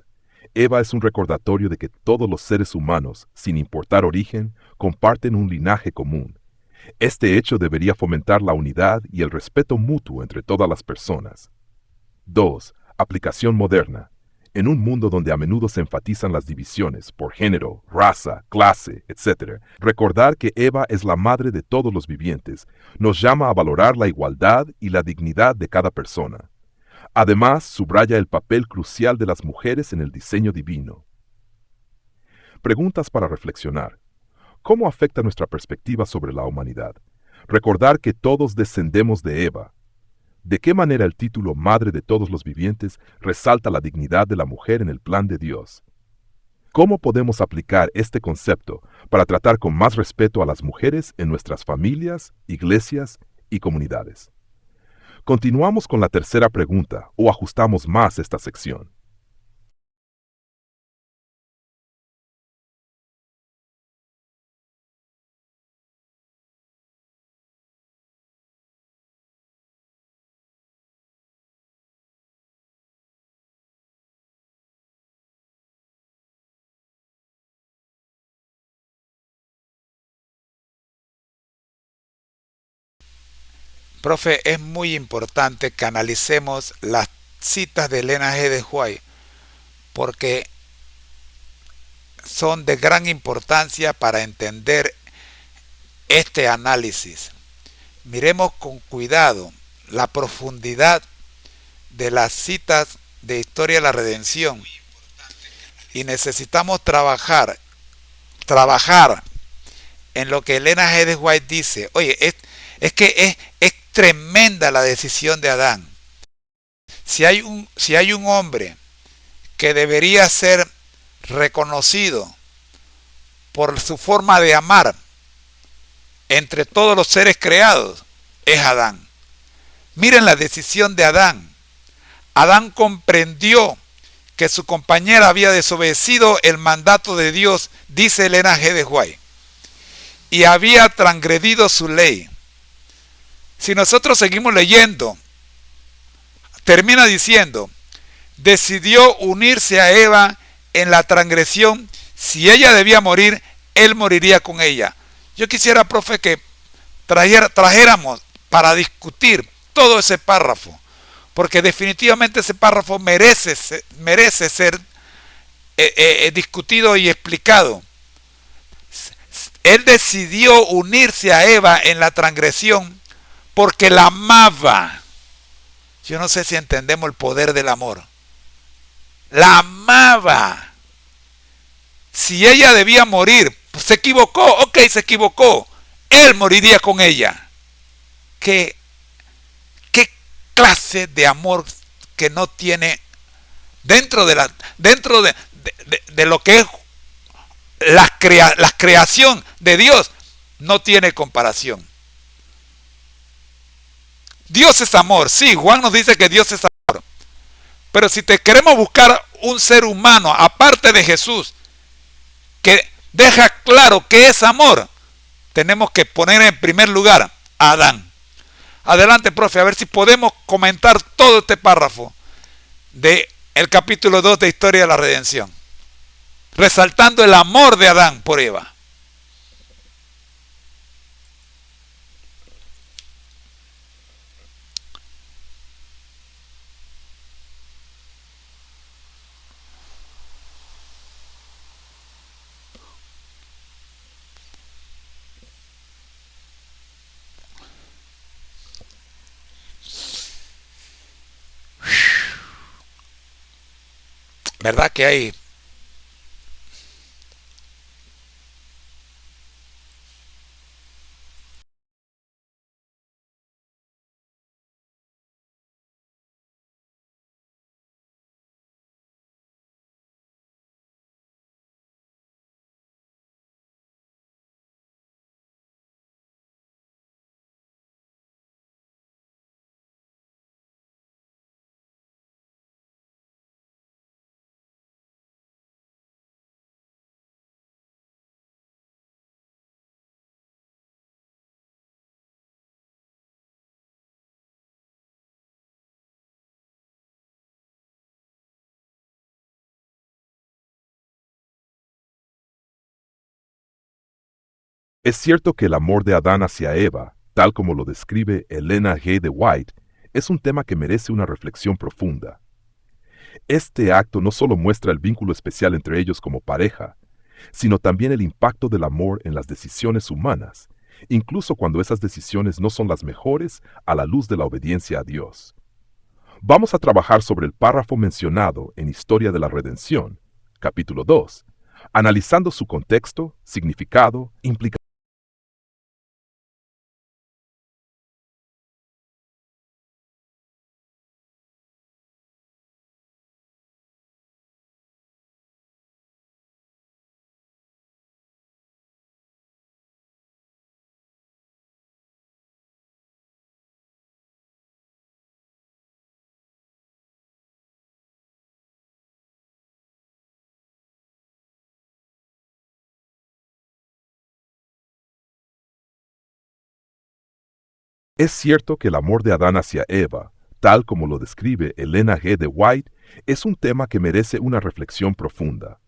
Eva es un recordatorio de que todos los seres humanos, sin importar origen, comparten un linaje común. Este hecho debería fomentar la unidad y el respeto mutuo entre todas las personas. 2. Aplicación moderna. En un mundo donde a menudo se enfatizan las divisiones por género, raza, clase, etc., recordar que Eva es la madre de todos los vivientes nos llama a valorar la igualdad y la dignidad de cada persona. Además, subraya el papel crucial de las mujeres en el diseño divino. Preguntas para reflexionar. ¿Cómo afecta nuestra perspectiva sobre la humanidad? Recordar que todos descendemos de Eva. ¿De qué manera el título Madre de todos los vivientes resalta la dignidad de la mujer en el plan de Dios? ¿Cómo podemos aplicar este concepto para tratar con más respeto a las mujeres en nuestras familias, iglesias y comunidades? Continuamos con la tercera pregunta o ajustamos más esta sección. Profe, es muy importante que analicemos las citas de Elena G. de White porque son de gran importancia para entender este análisis. Miremos con cuidado la profundidad de las citas de Historia de la Redención y necesitamos trabajar en lo que Elena G. de White dice. Oye, es que es tremenda la decisión de Adán. Si hay un hombre que debería ser reconocido por su forma de amar, entre todos los seres creados es Adán. Miren la decisión de Adán. Adán comprendió que su compañera había desobedecido el mandato de Dios, dice Elena G. de White, y había transgredido su ley. Si nosotros seguimos leyendo, termina diciendo, decidió unirse a Eva en la transgresión. Si ella debía morir, él moriría con ella. Yo quisiera, profe, que trajéramos para discutir todo ese párrafo, porque definitivamente ese párrafo merece ser discutido y explicado. Él decidió unirse a Eva en la transgresión porque la amaba. Yo no sé si entendemos el poder del amor. La amaba. Si ella debía morir, pues se equivocó, ok, se equivocó. Él moriría con ella. ¿Qué clase de amor que no tiene dentro de lo que es la creación de Dios? No tiene comparación. Dios es amor, sí, Juan nos dice que Dios es amor, pero si te queremos buscar un ser humano aparte de Jesús que deja claro que es amor, tenemos que poner en primer lugar a Adán. Adelante, profe, a ver si podemos comentar todo este párrafo del capítulo 2 de Historia de la Redención, resaltando el amor de Adán por Eva. ¿Verdad que hay? Es cierto que el amor de Adán hacia Eva, tal como lo describe Elena G. de White, es un tema que merece una reflexión profunda. Este acto no solo muestra el vínculo especial entre ellos como pareja, sino también el impacto del amor en las decisiones humanas, incluso cuando esas decisiones no son las mejores a la luz de la obediencia a Dios. Vamos a trabajar sobre el párrafo mencionado en Historia de la Redención, capítulo 2, analizando su contexto, significado, implicaciones. Es cierto que el amor de Adán hacia Eva, tal como lo describe Elena G. de White, es un tema que merece una reflexión profunda.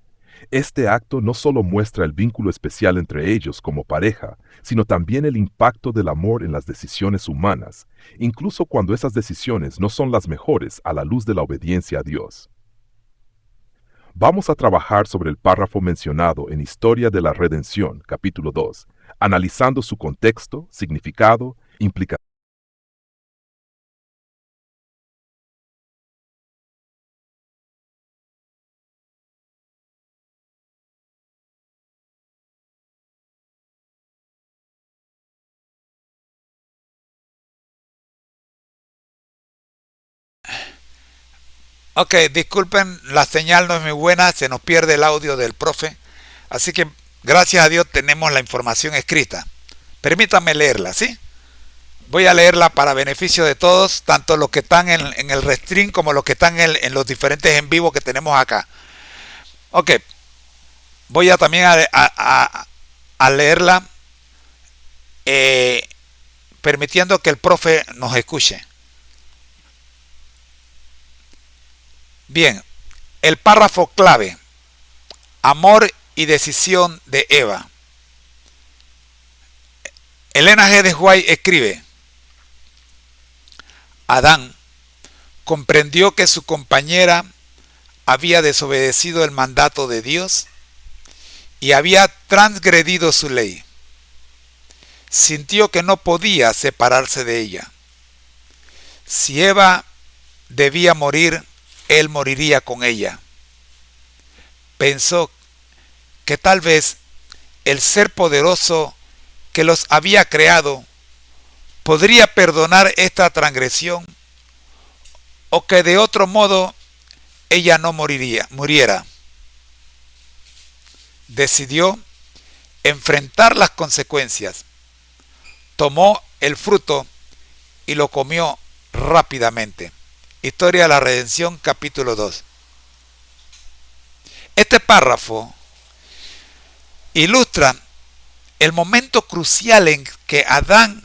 Este acto no solo muestra el vínculo especial entre ellos como pareja, sino también el impacto del amor en las decisiones humanas, incluso cuando esas decisiones no son las mejores a la luz de la obediencia a Dios. Vamos a trabajar sobre el párrafo mencionado en Historia de la Redención, capítulo 2, analizando su contexto, significado, implicaciones. Ok, disculpen, la señal no es muy buena, se nos pierde el audio del profe, así que gracias a Dios tenemos la información escrita. Permítanme leerla, ¿sí? Voy a leerla para beneficio de todos, tanto los que están en el restream como los que están en los diferentes en vivo que tenemos acá. Ok, voy a también a leerla, permitiendo que el profe nos escuche. Bien, el párrafo clave, amor y decisión de Eva. Elena G. de White escribe: Adán comprendió que su compañera había desobedecido el mandato de Dios y había transgredido su ley. Sintió que no podía separarse de ella. Si Eva debía morir, él moriría con ella. Pensó que tal vez el ser poderoso que los había creado podría perdonar esta transgresión, o que de otro modo ella no muriera. Decidió enfrentar las consecuencias. Tomó el fruto y lo comió rápidamente. Historia de la Redención, capítulo 2. Este párrafo ilustra el momento crucial en que Adán,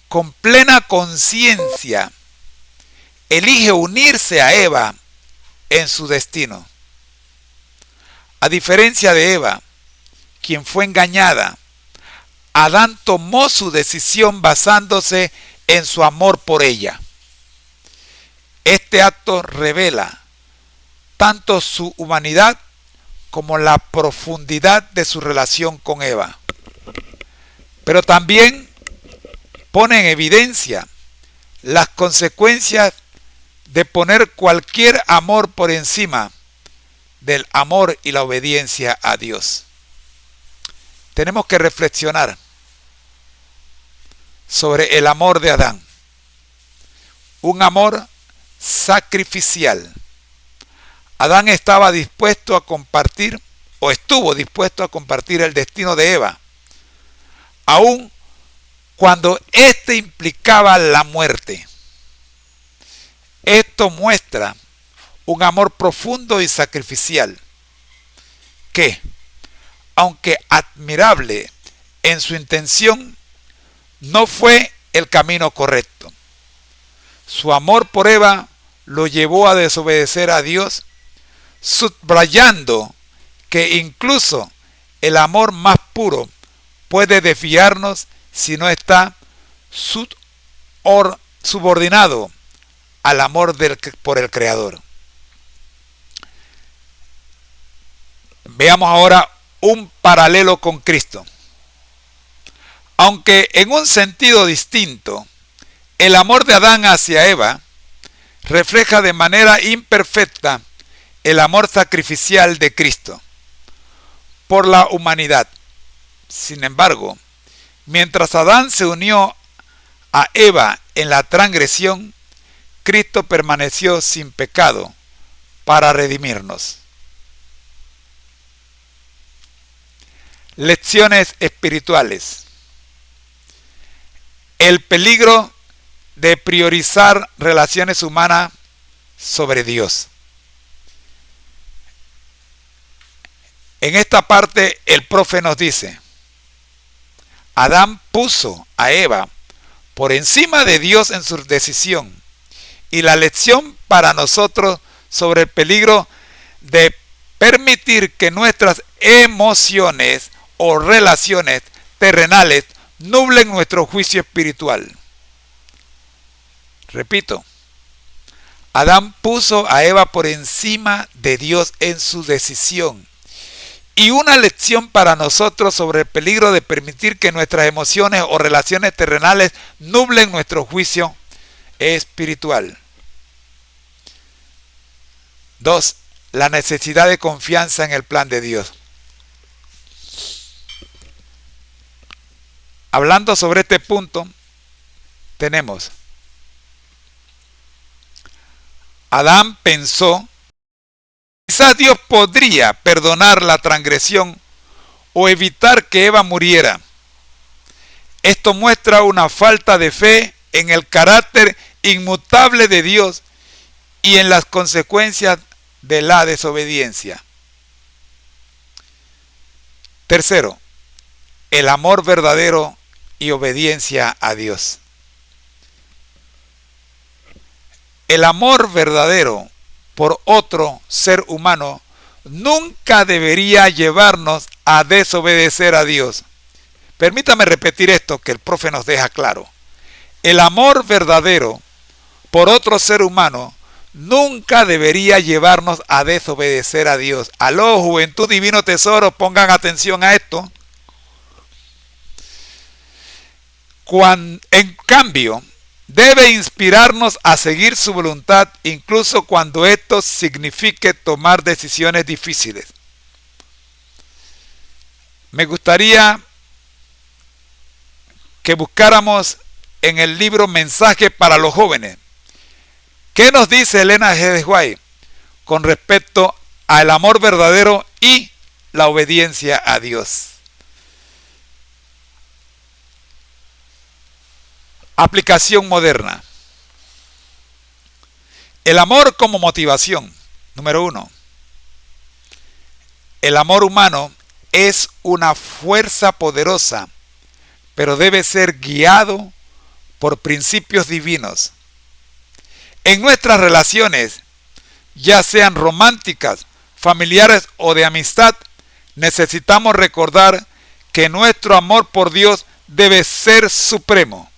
con plena conciencia, elige unirse a Eva en su destino. A diferencia de Eva, quien fue engañada, Adán tomó su decisión basándose en su amor por ella. Este acto revela tanto su humanidad como la profundidad de su relación con Eva. Pero también pone en evidencia las consecuencias de poner cualquier amor por encima del amor y la obediencia a Dios. Tenemos que reflexionar sobre el amor de Adán. Un amor sacrificial. Adán estaba dispuesto a compartir, o estuvo dispuesto a compartir el destino de Eva, aun cuando éste implicaba la muerte. Esto muestra un amor profundo y sacrificial que, aunque admirable en su intención, no fue el camino correcto. Su amor por Eva lo llevó a desobedecer a Dios, subrayando que incluso el amor más puro puede desviarnos si no está subordinado al amor por el Creador. Veamos ahora un paralelo con Cristo. Aunque en un sentido distinto, el amor de Adán hacia Eva refleja de manera imperfecta el amor sacrificial de Cristo por la humanidad. Sin embargo, mientras Adán se unió a Eva en la transgresión, Cristo permaneció sin pecado para redimirnos. Lecciones espirituales. El peligro de priorizar relaciones humanas sobre Dios. En esta parte el profe nos dice: Adán puso a Eva por encima de Dios en su decisión, y la lección para nosotros sobre el peligro de permitir que nuestras emociones o relaciones terrenales nublen nuestro juicio espiritual. Repito, Adán puso a Eva por encima de Dios en su decisión. Y una lección para nosotros sobre el peligro de permitir que nuestras emociones o relaciones terrenales nublen nuestro juicio espiritual. 2. La necesidad de confianza en el plan de Dios. Hablando sobre este punto, tenemos: Adán pensó, quizás Dios podría perdonar la transgresión o evitar que Eva muriera. Esto muestra una falta de fe en el carácter inmutable de Dios y en las consecuencias de la desobediencia. Tercero, el amor verdadero y obediencia a Dios. El amor verdadero por otro ser humano nunca debería llevarnos a desobedecer a Dios. Permítame repetir esto que el profe nos deja claro. El amor verdadero por otro ser humano nunca debería llevarnos a desobedecer a Dios. Aló, Juventud Divino Tesoro, pongan atención a esto. En cambio, debe inspirarnos a seguir su voluntad, incluso cuando esto signifique tomar decisiones difíciles. Me gustaría que buscáramos en el libro Mensaje para los Jóvenes. ¿Qué nos dice Elena G. de White con respecto al amor verdadero y la obediencia a Dios? Aplicación moderna. El amor como motivación. Número 1. El amor humano es una fuerza poderosa, pero debe ser guiado por principios divinos. En nuestras relaciones, ya sean románticas, familiares o de amistad, necesitamos recordar que nuestro amor por Dios debe ser supremo.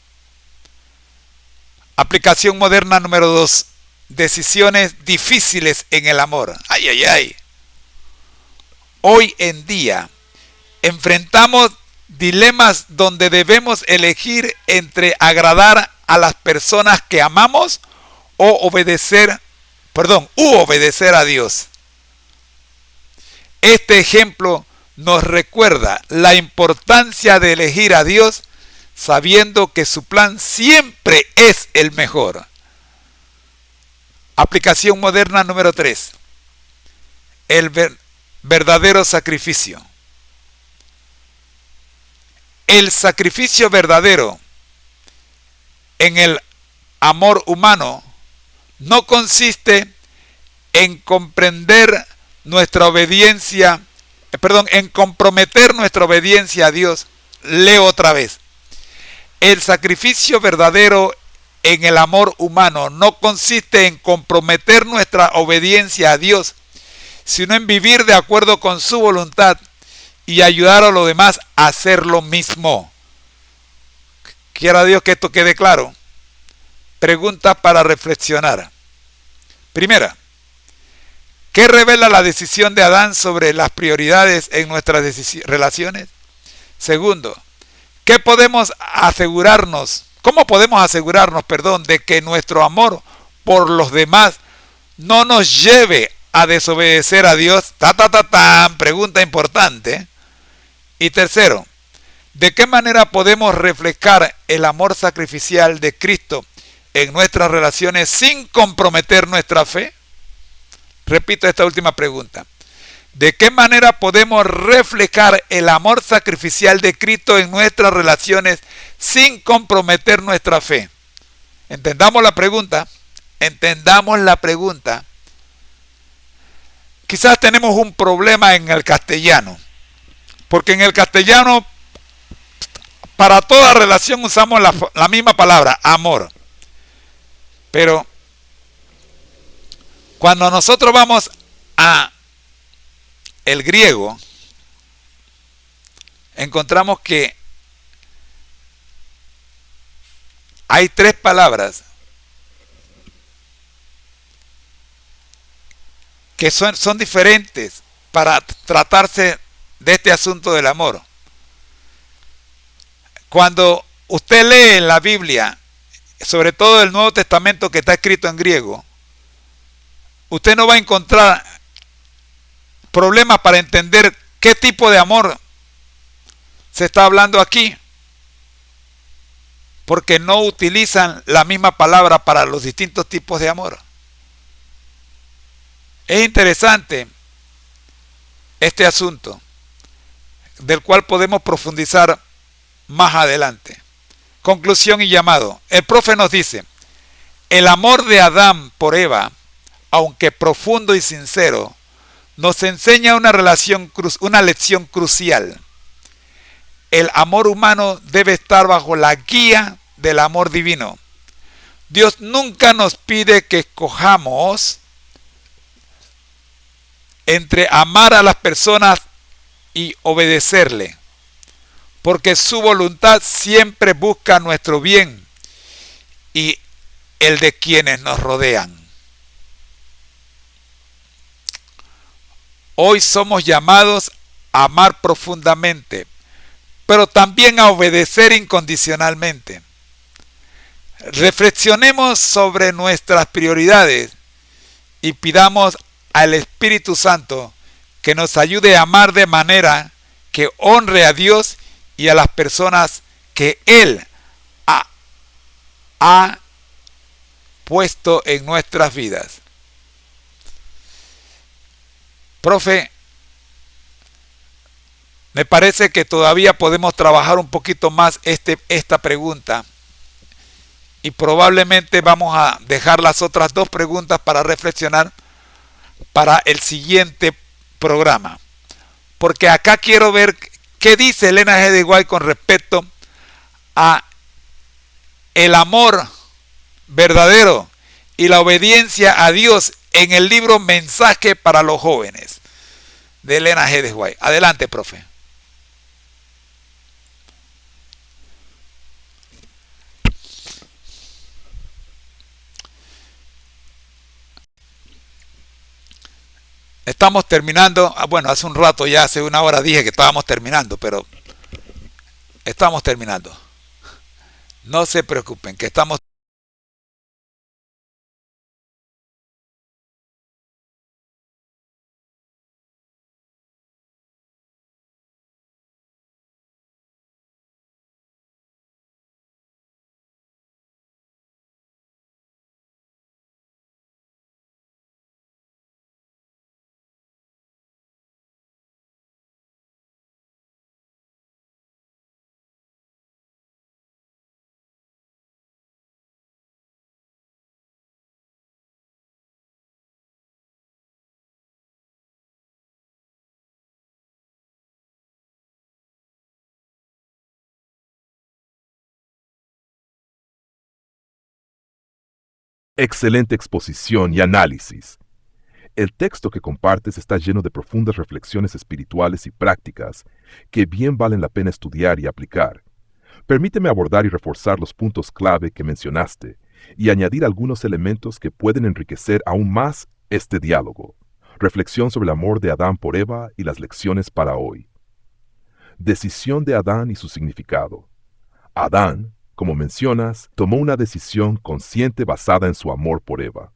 Aplicación moderna número 2. Decisiones difíciles en el amor. Ay, ay, ay. Hoy en día enfrentamos dilemas donde debemos elegir entre agradar a las personas que amamos u obedecer a Dios. Este ejemplo nos recuerda la importancia de elegir a Dios sabiendo que su plan siempre es el mejor. Aplicación moderna número 3. El verdadero sacrificio. El sacrificio verdadero en el amor humano no consiste en comprometer nuestra obediencia a Dios. Leo otra vez. El sacrificio verdadero en el amor humano no consiste en comprometer nuestra obediencia a Dios, sino en vivir de acuerdo con su voluntad y ayudar a los demás a hacer lo mismo. Quiera Dios que esto quede claro. Preguntas para reflexionar. Primera, ¿qué revela la decisión de Adán sobre las prioridades en nuestras relaciones? Segundo, ¿cómo podemos asegurarnos, de que nuestro amor por los demás no nos lleve a desobedecer a Dios? Pregunta importante. Y tercero, ¿de qué manera podemos reflejar el amor sacrificial de Cristo en nuestras relaciones sin comprometer nuestra fe? Repito esta última pregunta. ¿De qué manera podemos reflejar el amor sacrificial de Cristo en nuestras relaciones sin comprometer nuestra fe? Entendamos la pregunta. Quizás tenemos un problema en el castellano, porque en el castellano para toda relación usamos la misma palabra, amor. Pero cuando nosotros vamos a el griego, encontramos que hay 3 palabras que son diferentes para tratarse de este asunto del amor. Cuando usted lee en la Biblia, sobre todo el Nuevo Testamento que está escrito en griego, usted no va a encontrar problemas para entender qué tipo de amor se está hablando aquí, porque no utilizan la misma palabra para los distintos tipos de amor. Es interesante este asunto, del cual podemos profundizar más adelante. Conclusión y llamado. El profe nos dice, el amor de Adán por Eva, aunque profundo y sincero, nos enseña una lección crucial. El amor humano debe estar bajo la guía del amor divino. Dios nunca nos pide que escojamos entre amar a las personas y obedecerle, porque su voluntad siempre busca nuestro bien y el de quienes nos rodean. Hoy somos llamados a amar profundamente, pero también a obedecer incondicionalmente. Reflexionemos sobre nuestras prioridades y pidamos al Espíritu Santo que nos ayude a amar de manera que honre a Dios y a las personas que Él ha puesto en nuestras vidas. Profe, me parece que todavía podemos trabajar un poquito más esta pregunta y probablemente vamos a dejar las otras dos preguntas para reflexionar para el siguiente programa. Porque acá quiero ver qué dice Elena G. de White con respecto a el amor verdadero y la obediencia a Dios en el libro Mensaje para los Jóvenes de Elena G. de White. Adelante, profe. Estamos terminando. Bueno, hace un rato ya, hace una hora dije que estábamos terminando, pero estamos terminando. No se preocupen, que estamos Excelente exposición y análisis. El texto que compartes está lleno de profundas reflexiones espirituales y prácticas que bien valen la pena estudiar y aplicar. Permíteme abordar y reforzar los puntos clave que mencionaste y añadir algunos elementos que pueden enriquecer aún más este diálogo. Reflexión sobre el amor de Adán por Eva y las lecciones para hoy. Decisión de Adán y su significado. Adán, como mencionas, tomó una decisión consciente basada en su amor por Eva.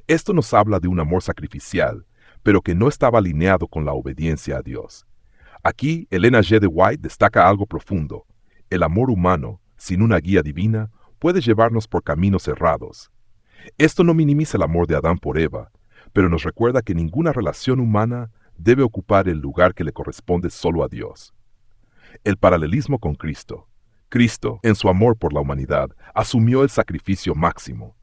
Esto nos habla de un amor sacrificial, pero que no estaba alineado con la obediencia a Dios. Aquí, Elena G. de White destaca algo profundo. El amor humano, sin una guía divina, puede llevarnos por caminos errados. Esto no minimiza el amor de Adán por Eva, pero nos recuerda que ninguna relación humana debe ocupar el lugar que le corresponde solo a Dios. El paralelismo con Cristo. Cristo, en su amor por la humanidad, asumió el sacrificio máximo,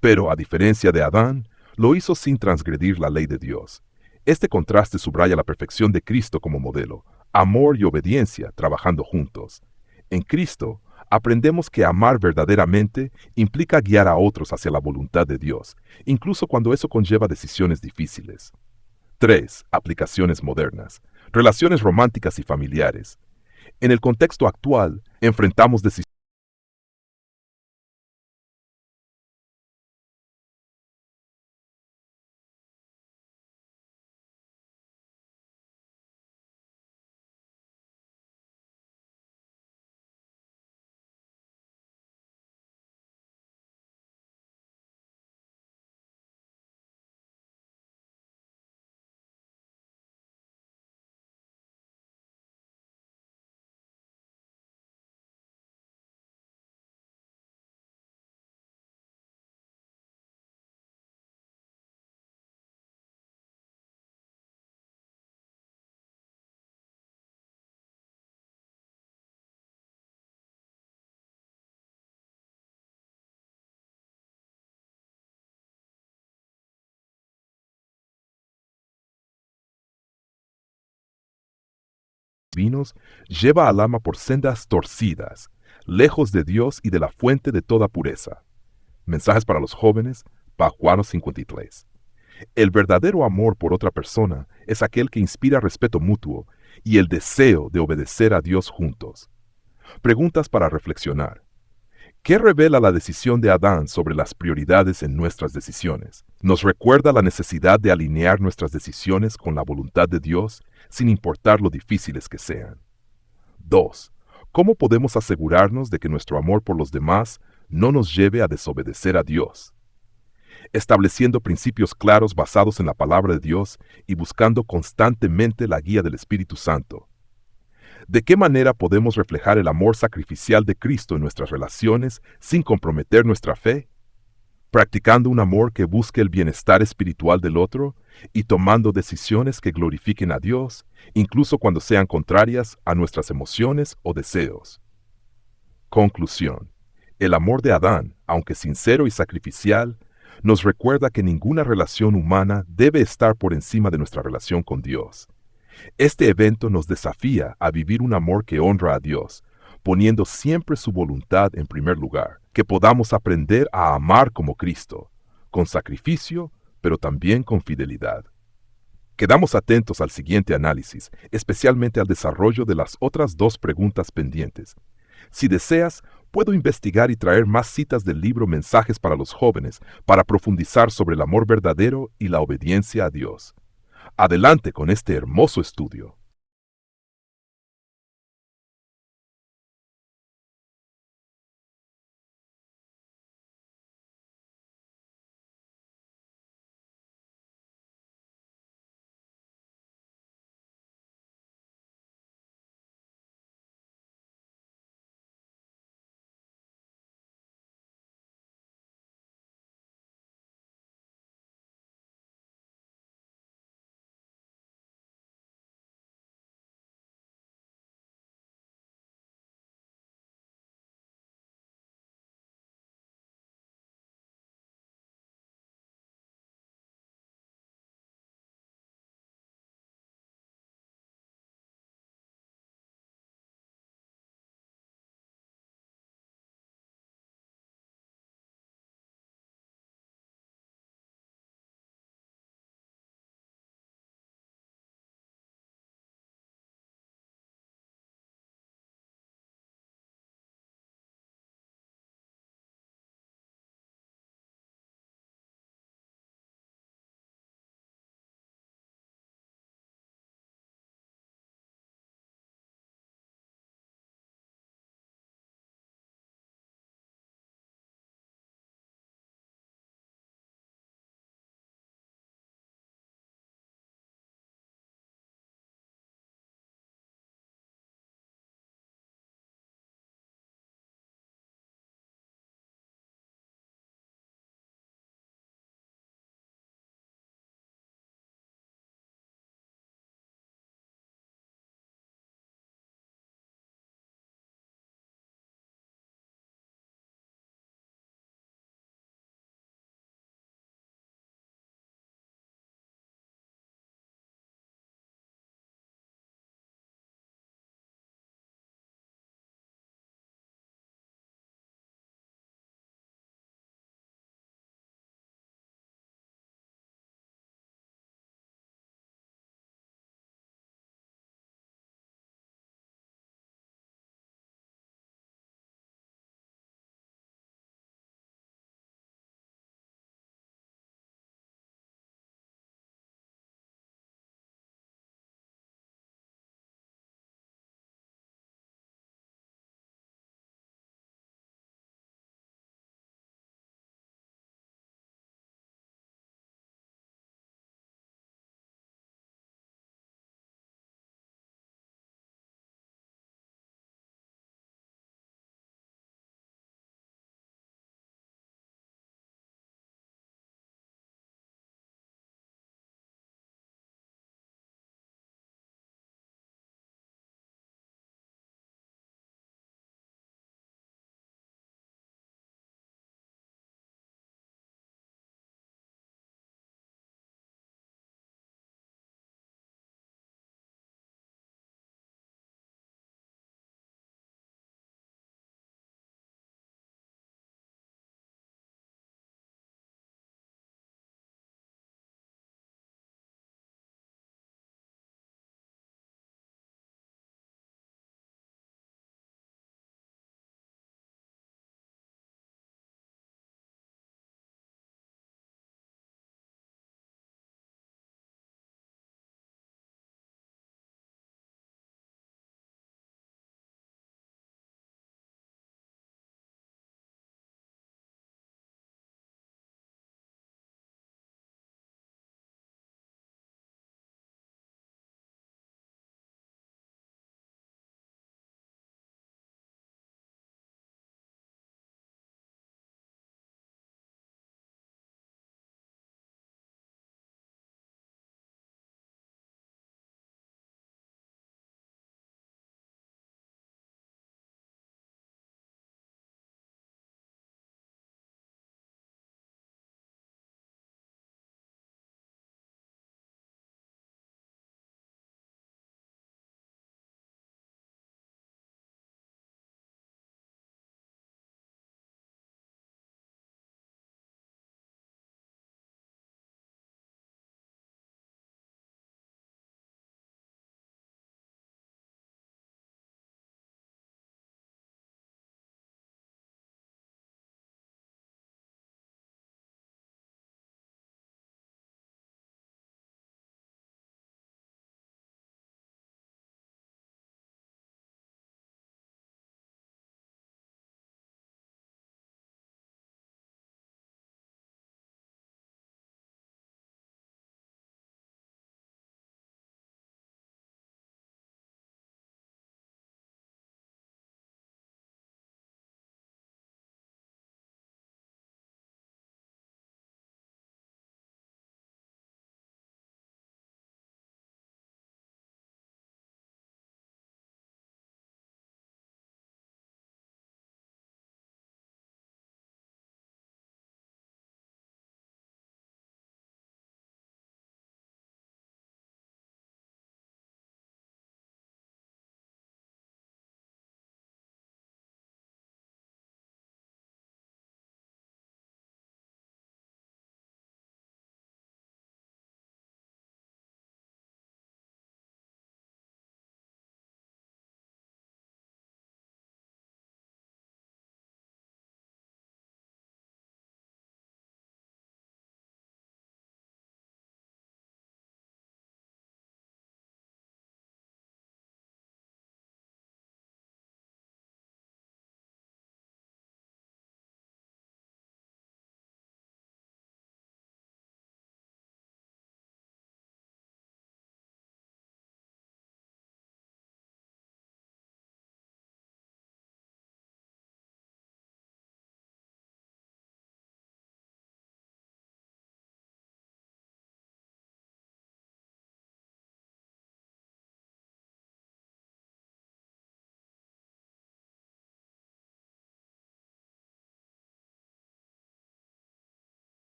pero, a diferencia de Adán, lo hizo sin transgredir la ley de Dios. Este contraste subraya la perfección de Cristo como modelo, amor y obediencia trabajando juntos. En Cristo, aprendemos que amar verdaderamente implica guiar a otros hacia la voluntad de Dios, incluso cuando eso conlleva decisiones difíciles. 3. Aplicaciones modernas. Relaciones románticas y familiares. En el contexto actual, enfrentamos decisiones vinos lleva al alma por sendas torcidas, lejos de Dios y de la fuente de toda pureza. Mensajes para los jóvenes, Págiina 53. El verdadero amor por otra persona es aquel que inspira respeto mutuo y el deseo de obedecer a Dios juntos. Preguntas para reflexionar. ¿Qué revela la decisión de Adán sobre las prioridades en nuestras decisiones? Nos recuerda la necesidad de alinear nuestras decisiones con la voluntad de Dios, sin importar lo difíciles que sean. 2. ¿Cómo podemos asegurarnos de que nuestro amor por los demás no nos lleve a desobedecer a Dios? Estableciendo principios claros basados en la palabra de Dios y buscando constantemente la guía del Espíritu Santo. ¿De qué manera podemos reflejar el amor sacrificial de Cristo en nuestras relaciones sin comprometer nuestra fe? Practicando un amor que busque el bienestar espiritual del otro y tomando decisiones que glorifiquen a Dios, incluso cuando sean contrarias a nuestras emociones o deseos. Conclusión. El amor de Adán, aunque sincero y sacrificial, nos recuerda que ninguna relación humana debe estar por encima de nuestra relación con Dios. Este evento nos desafía a vivir un amor que honra a Dios, poniendo siempre su voluntad en primer lugar, que podamos aprender a amar como Cristo, con sacrificio, pero también con fidelidad. Quedamos atentos al siguiente análisis, especialmente al desarrollo de las otras dos preguntas pendientes. Si deseas, puedo investigar y traer más citas del libro Mensajes para los jóvenes para profundizar sobre el amor verdadero y la obediencia a Dios. Adelante con este hermoso estudio.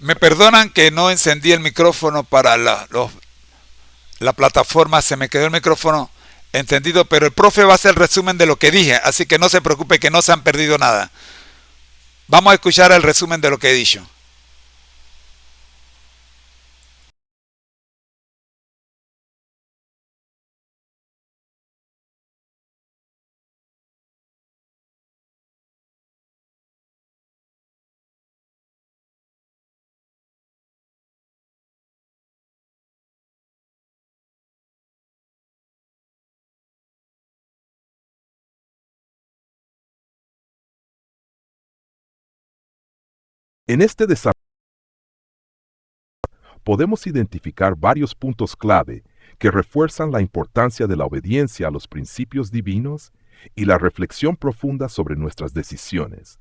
Me perdonan que no encendí el micrófono para la plataforma, se me quedó el micrófono encendido, pero el profe va a hacer el resumen de lo que dije, así que no se preocupe que no se han perdido nada. Vamos a escuchar el resumen de lo que he dicho. En este desarrollo podemos identificar varios puntos clave que refuerzan la importancia de la obediencia a los principios divinos y la reflexión profunda sobre nuestras decisiones.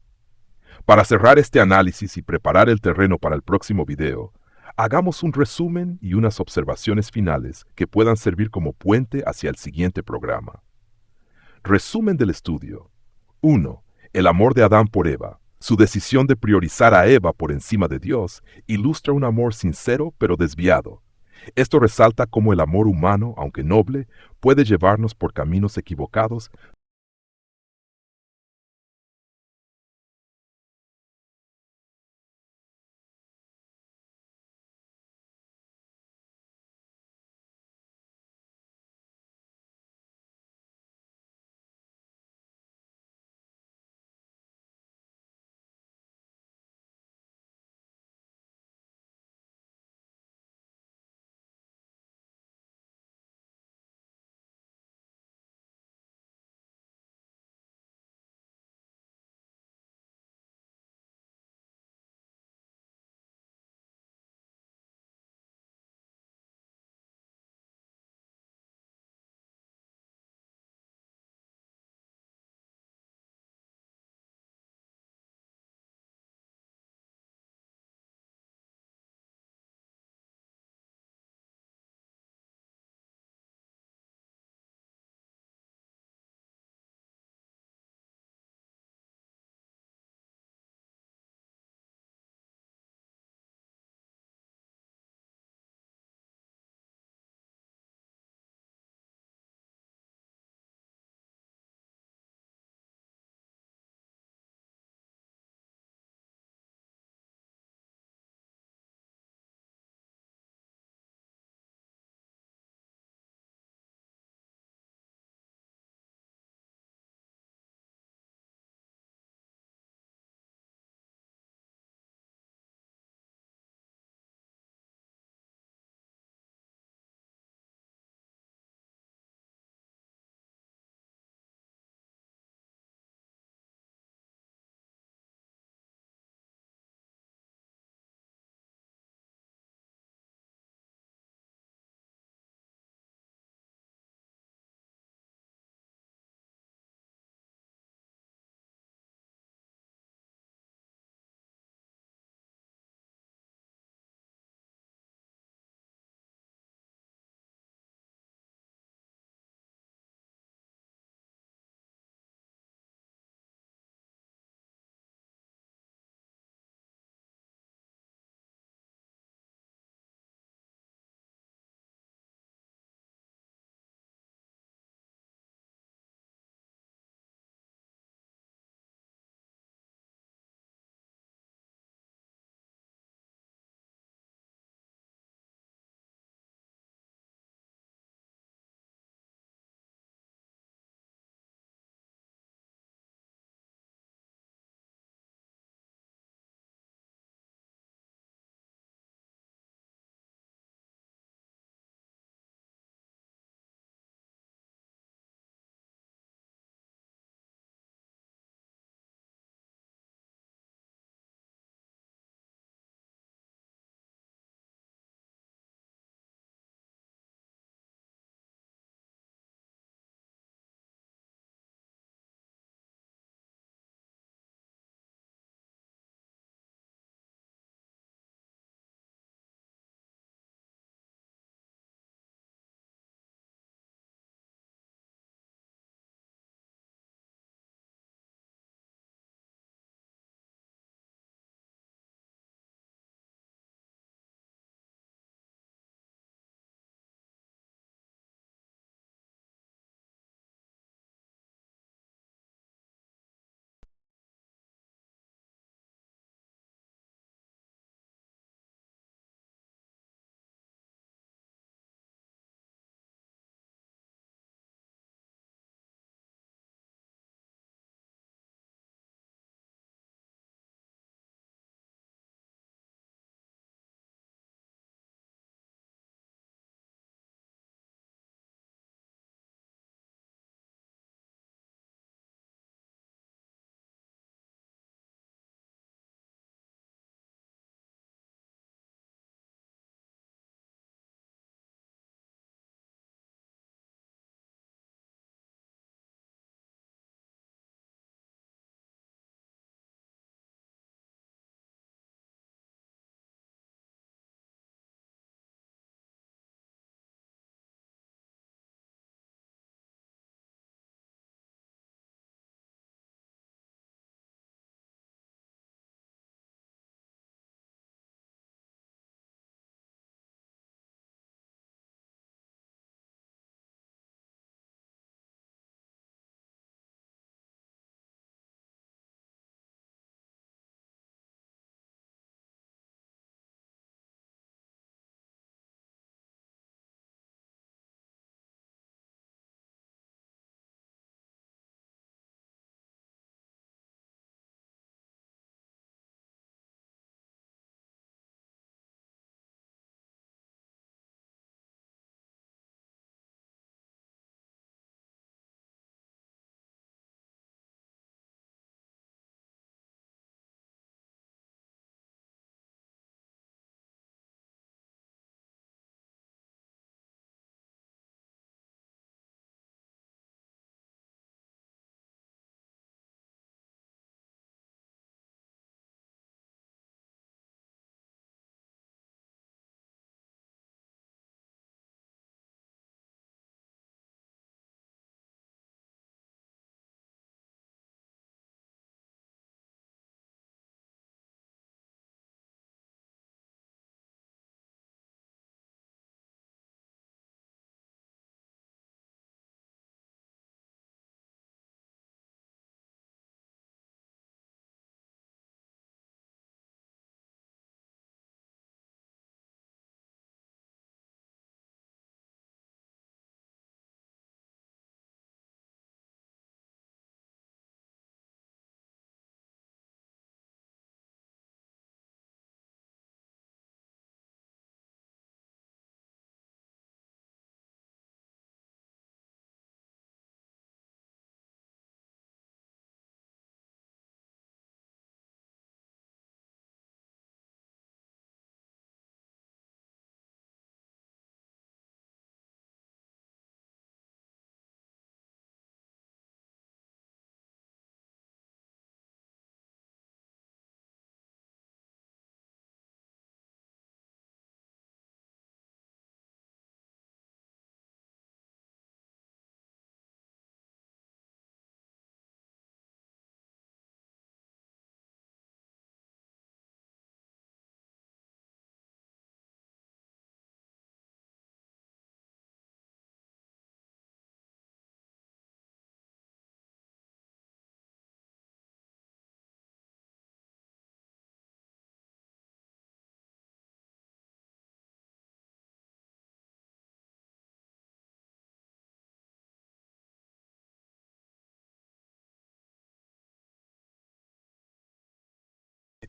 Para cerrar este análisis y preparar el terreno para el próximo video, hagamos un resumen y unas observaciones finales que puedan servir como puente hacia el siguiente programa. Resumen del estudio. 1. El amor de Adán por Eva. Su decisión de priorizar a Eva por encima de Dios ilustra un amor sincero pero desviado. Esto resalta cómo el amor humano, aunque noble, puede llevarnos por caminos equivocados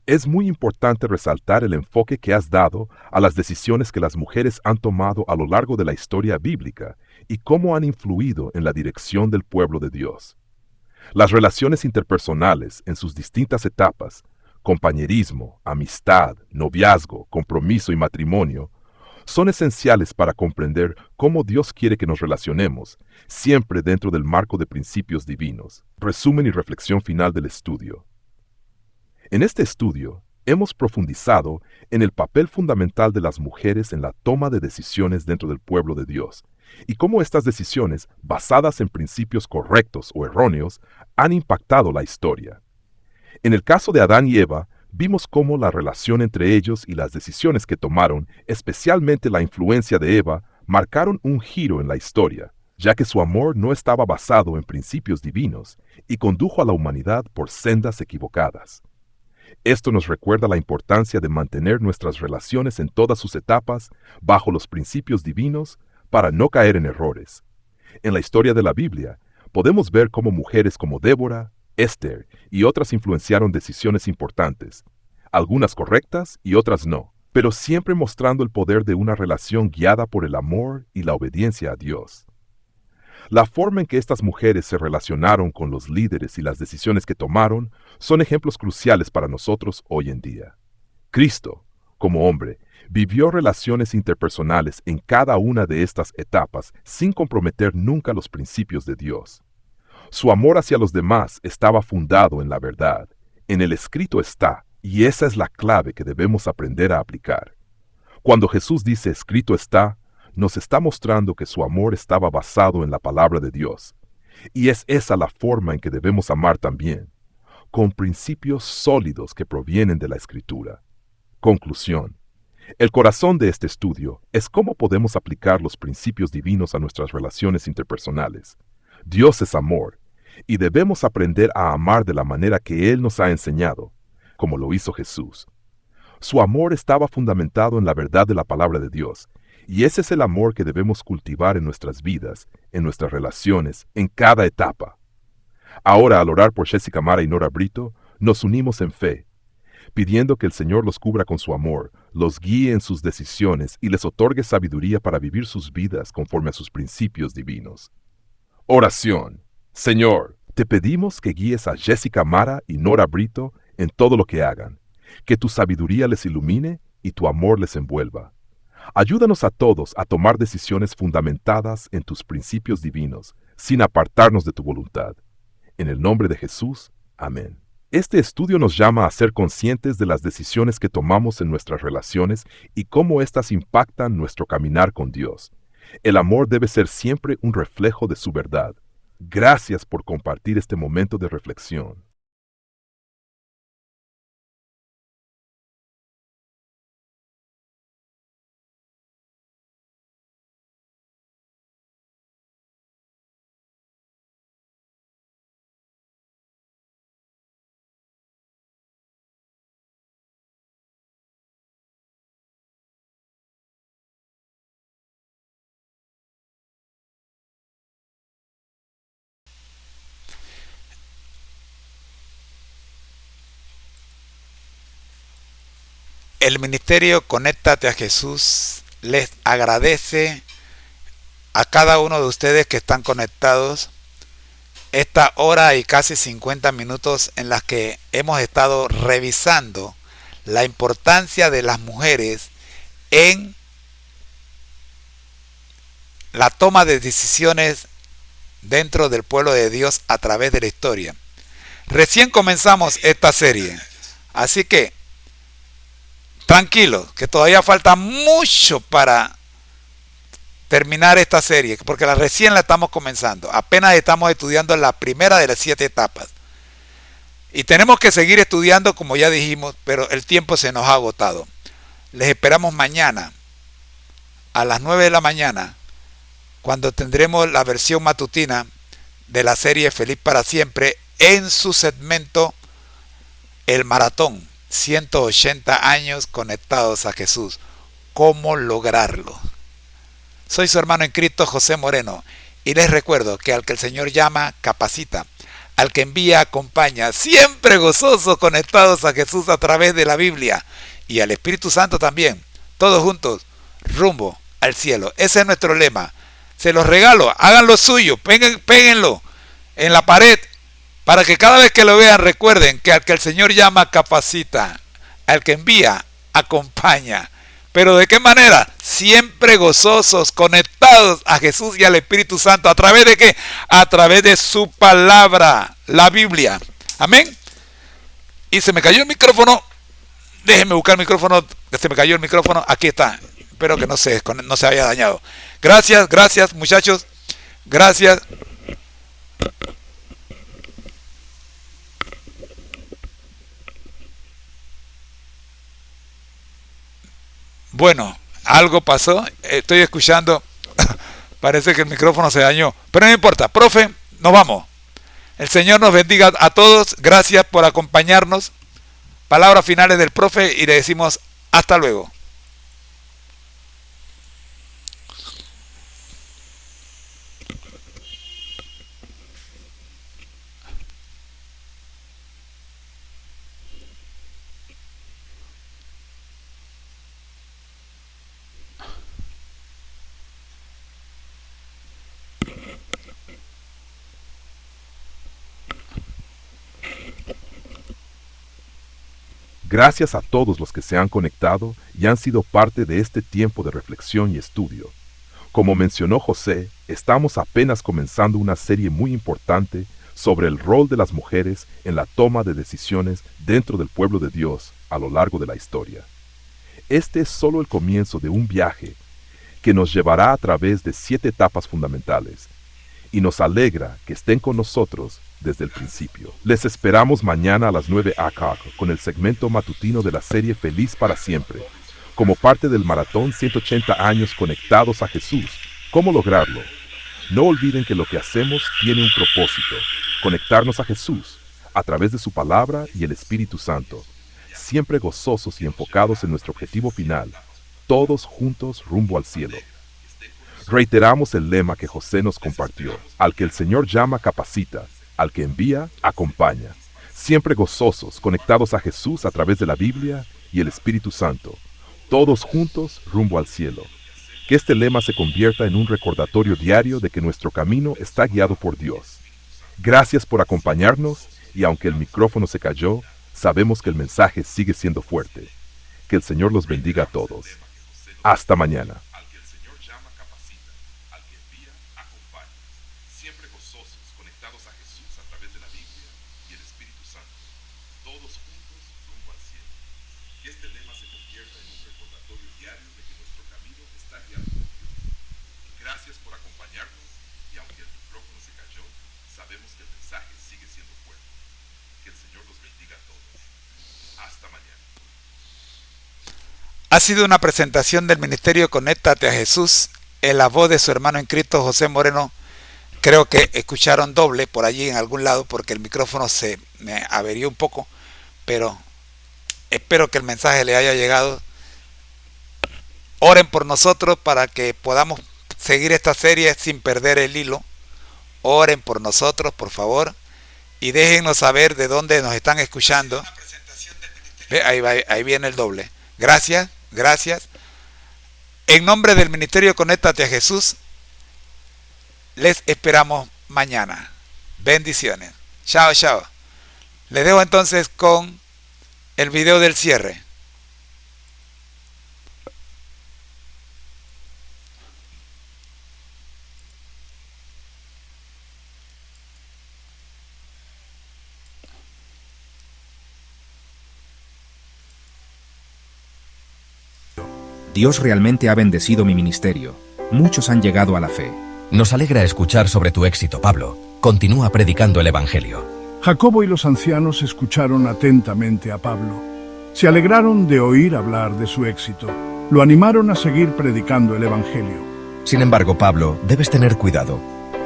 Es muy importante resaltar el enfoque que has dado a las decisiones que las mujeres han tomado a lo largo de la historia bíblica y cómo han influido en la dirección del pueblo de Dios. Las relaciones interpersonales en sus distintas etapas, compañerismo, amistad, noviazgo, compromiso y matrimonio, son esenciales para comprender cómo Dios quiere que nos relacionemos, siempre dentro del marco de principios divinos. Resumen y reflexión final del estudio. En este estudio, hemos profundizado en el papel fundamental de las mujeres en la toma de decisiones dentro del pueblo de Dios, y cómo estas decisiones, basadas en principios correctos o erróneos, han impactado la historia. En el caso de Adán y Eva, vimos cómo la relación entre ellos y las decisiones que tomaron, especialmente la influencia de Eva, marcaron un giro en la historia, ya que su amor no estaba basado en principios divinos y condujo a la humanidad por sendas equivocadas. Esto nos recuerda la importancia de mantener nuestras relaciones en todas sus etapas bajo los principios divinos para no caer en errores. En la historia de la Biblia, podemos ver cómo mujeres como Débora, Esther y otras influenciaron decisiones importantes, algunas correctas y otras no, pero siempre mostrando el poder de una relación guiada por el amor y la obediencia a Dios. La forma en que estas mujeres se relacionaron con los líderes y las decisiones que tomaron son ejemplos cruciales para nosotros hoy en día. Cristo, como hombre, vivió relaciones interpersonales en cada una de estas etapas sin comprometer nunca los principios de Dios. Su amor hacia los demás estaba fundado en la verdad. En el escrito está, y esa es la clave que debemos aprender a aplicar. Cuando Jesús dice escrito está, nos está mostrando que su amor estaba basado en la palabra de Dios. Y es esa la forma en que debemos amar también, con principios sólidos que provienen de la Escritura. Conclusión. El corazón de este estudio es cómo podemos aplicar los principios divinos a nuestras relaciones interpersonales. Dios es amor, y debemos aprender a amar de la manera que Él nos ha enseñado, como lo hizo Jesús. Su amor estaba fundamentado en la verdad de la palabra de Dios, y ese es el amor que debemos cultivar en nuestras vidas, en nuestras relaciones, en cada etapa. Ahora, al orar por Jessica Mara y Nora Brito, nos unimos en fe, pidiendo que el Señor los cubra con su amor, los guíe en sus decisiones y les otorgue sabiduría para vivir sus vidas conforme a sus principios divinos. Oración. Señor, te pedimos que guíes a Jessica Mara y Nora Brito en todo lo que hagan, que tu sabiduría les ilumine y tu amor les envuelva. Ayúdanos a todos a tomar decisiones fundamentadas en tus principios divinos, sin apartarnos de tu voluntad. En el nombre de Jesús, amén. Este estudio nos llama a ser conscientes de las decisiones que tomamos en nuestras relaciones y cómo éstas impactan nuestro caminar con Dios. El amor debe ser siempre un reflejo de su verdad. Gracias por compartir este momento de reflexión. El ministerio Conéctate a Jesús les agradece a cada uno de ustedes que están conectados esta hora y casi 50 minutos en las que hemos estado revisando la importancia de las mujeres en la toma de decisiones dentro del pueblo de Dios a través de la historia. Recién comenzamos esta serie, así que tranquilo, que todavía falta mucho para terminar esta serie, porque recién la estamos comenzando. Apenas estamos estudiando la primera de las 7 etapas. Y tenemos que seguir estudiando, como ya dijimos, pero el tiempo se nos ha agotado. Les esperamos mañana a las 9 de la mañana, cuando tendremos la versión matutina de la serie Feliz para Siempre en su segmento El Maratón. 180 años conectados a Jesús. ¿Cómo lograrlo? Soy su hermano en Cristo, José Moreno, y les recuerdo que al que el Señor llama, capacita. al que envía acompaña, siempre gozosos, conectados a Jesús a través de la Biblia y al Espíritu Santo también, todos juntos, rumbo al cielo. Ese es nuestro lema. Se los regalo, hagan lo suyo, péguenlo en la pared, para que cada vez que lo vean recuerden que al que el Señor llama capacita, al que envía acompaña. ¿Pero de qué manera? Siempre gozosos, conectados a Jesús y al Espíritu Santo. ¿A través de qué? A través de su palabra, la Biblia. Amén. Y se me cayó el micrófono. Déjenme buscar el micrófono. Se me cayó el micrófono. Aquí está. Espero que no se haya dañado. Gracias muchachos. Gracias. Bueno, algo pasó, estoy escuchando, parece que el micrófono se dañó, pero no importa, profe, nos vamos. El Señor nos bendiga a todos, gracias por acompañarnos. Palabras finales del profe y le decimos hasta luego. Gracias a todos los que se han conectado y han sido parte de este tiempo de reflexión y estudio. Como mencionó José, estamos apenas comenzando una serie muy importante sobre el rol de las mujeres en la toma de decisiones dentro del pueblo de Dios a lo largo de la historia. Este es solo el comienzo de un viaje que nos llevará a través de 7 etapas fundamentales, y nos alegra que estén con nosotros desde el principio. Les esperamos mañana a las 9 a.m. con el segmento matutino de la serie Feliz para Siempre, como parte del maratón 180 años conectados a Jesús. ¿Cómo lograrlo? No olviden que lo que hacemos tiene un propósito: conectarnos a Jesús a través de su palabra y el Espíritu Santo, siempre gozosos y enfocados en nuestro objetivo final, todos juntos rumbo al cielo. Reiteramos el lema que José nos compartió: al que el Señor llama capacita, al que envía acompaña. Siempre gozosos, conectados a Jesús a través de la Biblia y el Espíritu Santo, todos juntos rumbo al cielo. Que este lema se convierta en un recordatorio diario de que nuestro camino está guiado por Dios. Gracias por acompañarnos, y aunque el micrófono se cayó, sabemos que el mensaje sigue siendo fuerte. Que el Señor los bendiga a todos. Hasta mañana. Gracias por acompañarnos, y aunque el micrófono se cayó, sabemos que el mensaje sigue siendo fuerte. Que el Señor los bendiga a todos. Hasta mañana. Ha sido una presentación del Ministerio Conéctate a Jesús en la voz de su hermano en Cristo, José Moreno. Creo que escucharon doble por allí en algún lado porque el micrófono se me averió un poco, pero espero que el mensaje le haya llegado. Oren por nosotros para que podamos seguir esta serie sin perder el hilo. Oren por nosotros, por favor, y déjennos saber de dónde nos están escuchando. Ahí viene el doble. Gracias. En nombre del Ministerio Conéctate a Jesús, les esperamos mañana. Bendiciones. Chao. Les dejo entonces con el video del cierre. Dios realmente ha bendecido mi ministerio. Muchos han llegado a la fe. Nos alegra escuchar sobre tu éxito, Pablo. Continúa predicando el Evangelio. Jacobo y los ancianos escucharon atentamente a Pablo. Se alegraron de oír hablar de su éxito. Lo animaron a seguir predicando el Evangelio. Sin embargo, Pablo, debes tener cuidado.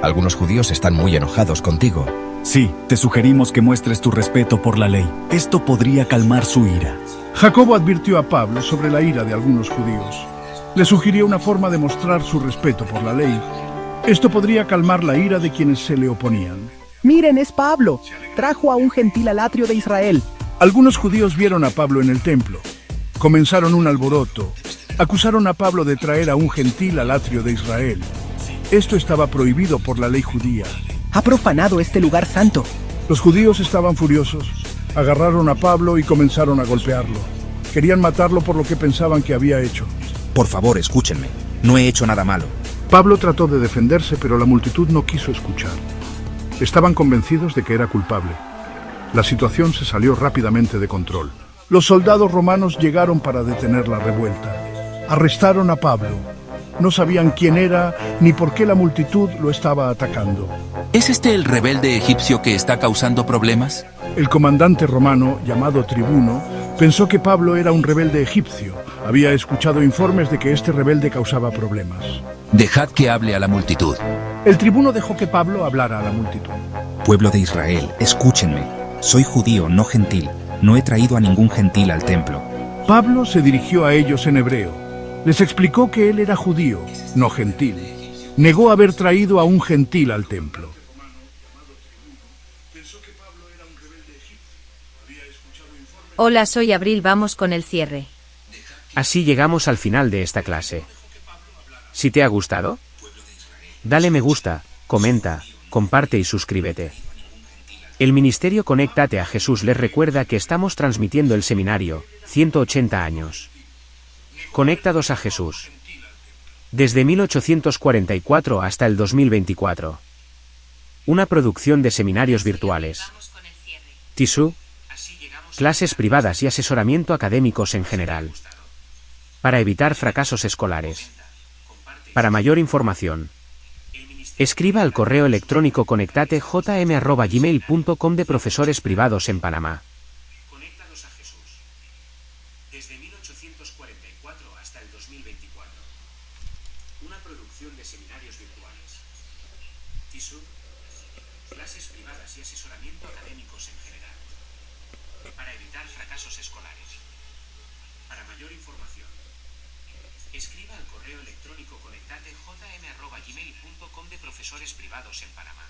Algunos judíos están muy enojados contigo. Sí, te sugerimos que muestres tu respeto por la ley. Esto podría calmar su ira. Jacobo advirtió a Pablo sobre la ira de algunos judíos. Le sugirió una forma de mostrar su respeto por la ley. Esto podría calmar la ira de quienes se le oponían. Miren, es Pablo. Trajo a un gentil al atrio de Israel. Algunos judíos vieron a Pablo en el templo. Comenzaron un alboroto. Acusaron a Pablo de traer a un gentil al atrio de Israel. Esto estaba prohibido por la ley judía. Ha profanado este lugar santo. Los judíos estaban furiosos. Agarraron a Pablo y comenzaron a golpearlo. Querían matarlo por lo que pensaban que había hecho. Por favor, escúchenme. No he hecho nada malo. Pablo trató de defenderse, pero la multitud no quiso escuchar. Estaban convencidos de que era culpable. La situación se salió rápidamente de control. Los soldados romanos llegaron para detener la revuelta. Arrestaron a Pablo. No sabían quién era ni por qué la multitud lo estaba atacando. ¿Es este el rebelde egipcio que está causando problemas? El comandante romano, llamado Tribuno, pensó que Pablo era un rebelde egipcio. Había escuchado informes de que este rebelde causaba problemas. Dejad que hable a la multitud. El tribuno dejó que Pablo hablara a la multitud. Pueblo de Israel, escúchenme. Soy judío, no gentil. No he traído a ningún gentil al templo. Pablo se dirigió a ellos en hebreo. Les explicó que él era judío, no gentil. Negó haber traído a un gentil al templo. Hola, soy Abril, vamos con el cierre. Así llegamos al final de esta clase. Si te ha gustado, dale me gusta, comenta, comparte y suscríbete. El Ministerio Conéctate a Jesús les recuerda que estamos transmitiendo el seminario 180 años. Conectados a Jesús. Desde 1844 hasta el 2024. Una producción de seminarios virtuales. Tisú. Clases privadas y asesoramiento académicos en general. Para evitar fracasos escolares. Para mayor información, escriba al correo electrónico conectatejm@gmail.com de profesores privados en Panamá. Conectados a Jesús. Desde 1844 hasta el 2024. Una producción de seminarios virtuales. TISU. Clases privadas y asesoramiento académicos en general. Para evitar fracasos escolares. Para mayor información, escriba al correo electrónico conectatejm@gmail.com de profesores privados en Panamá.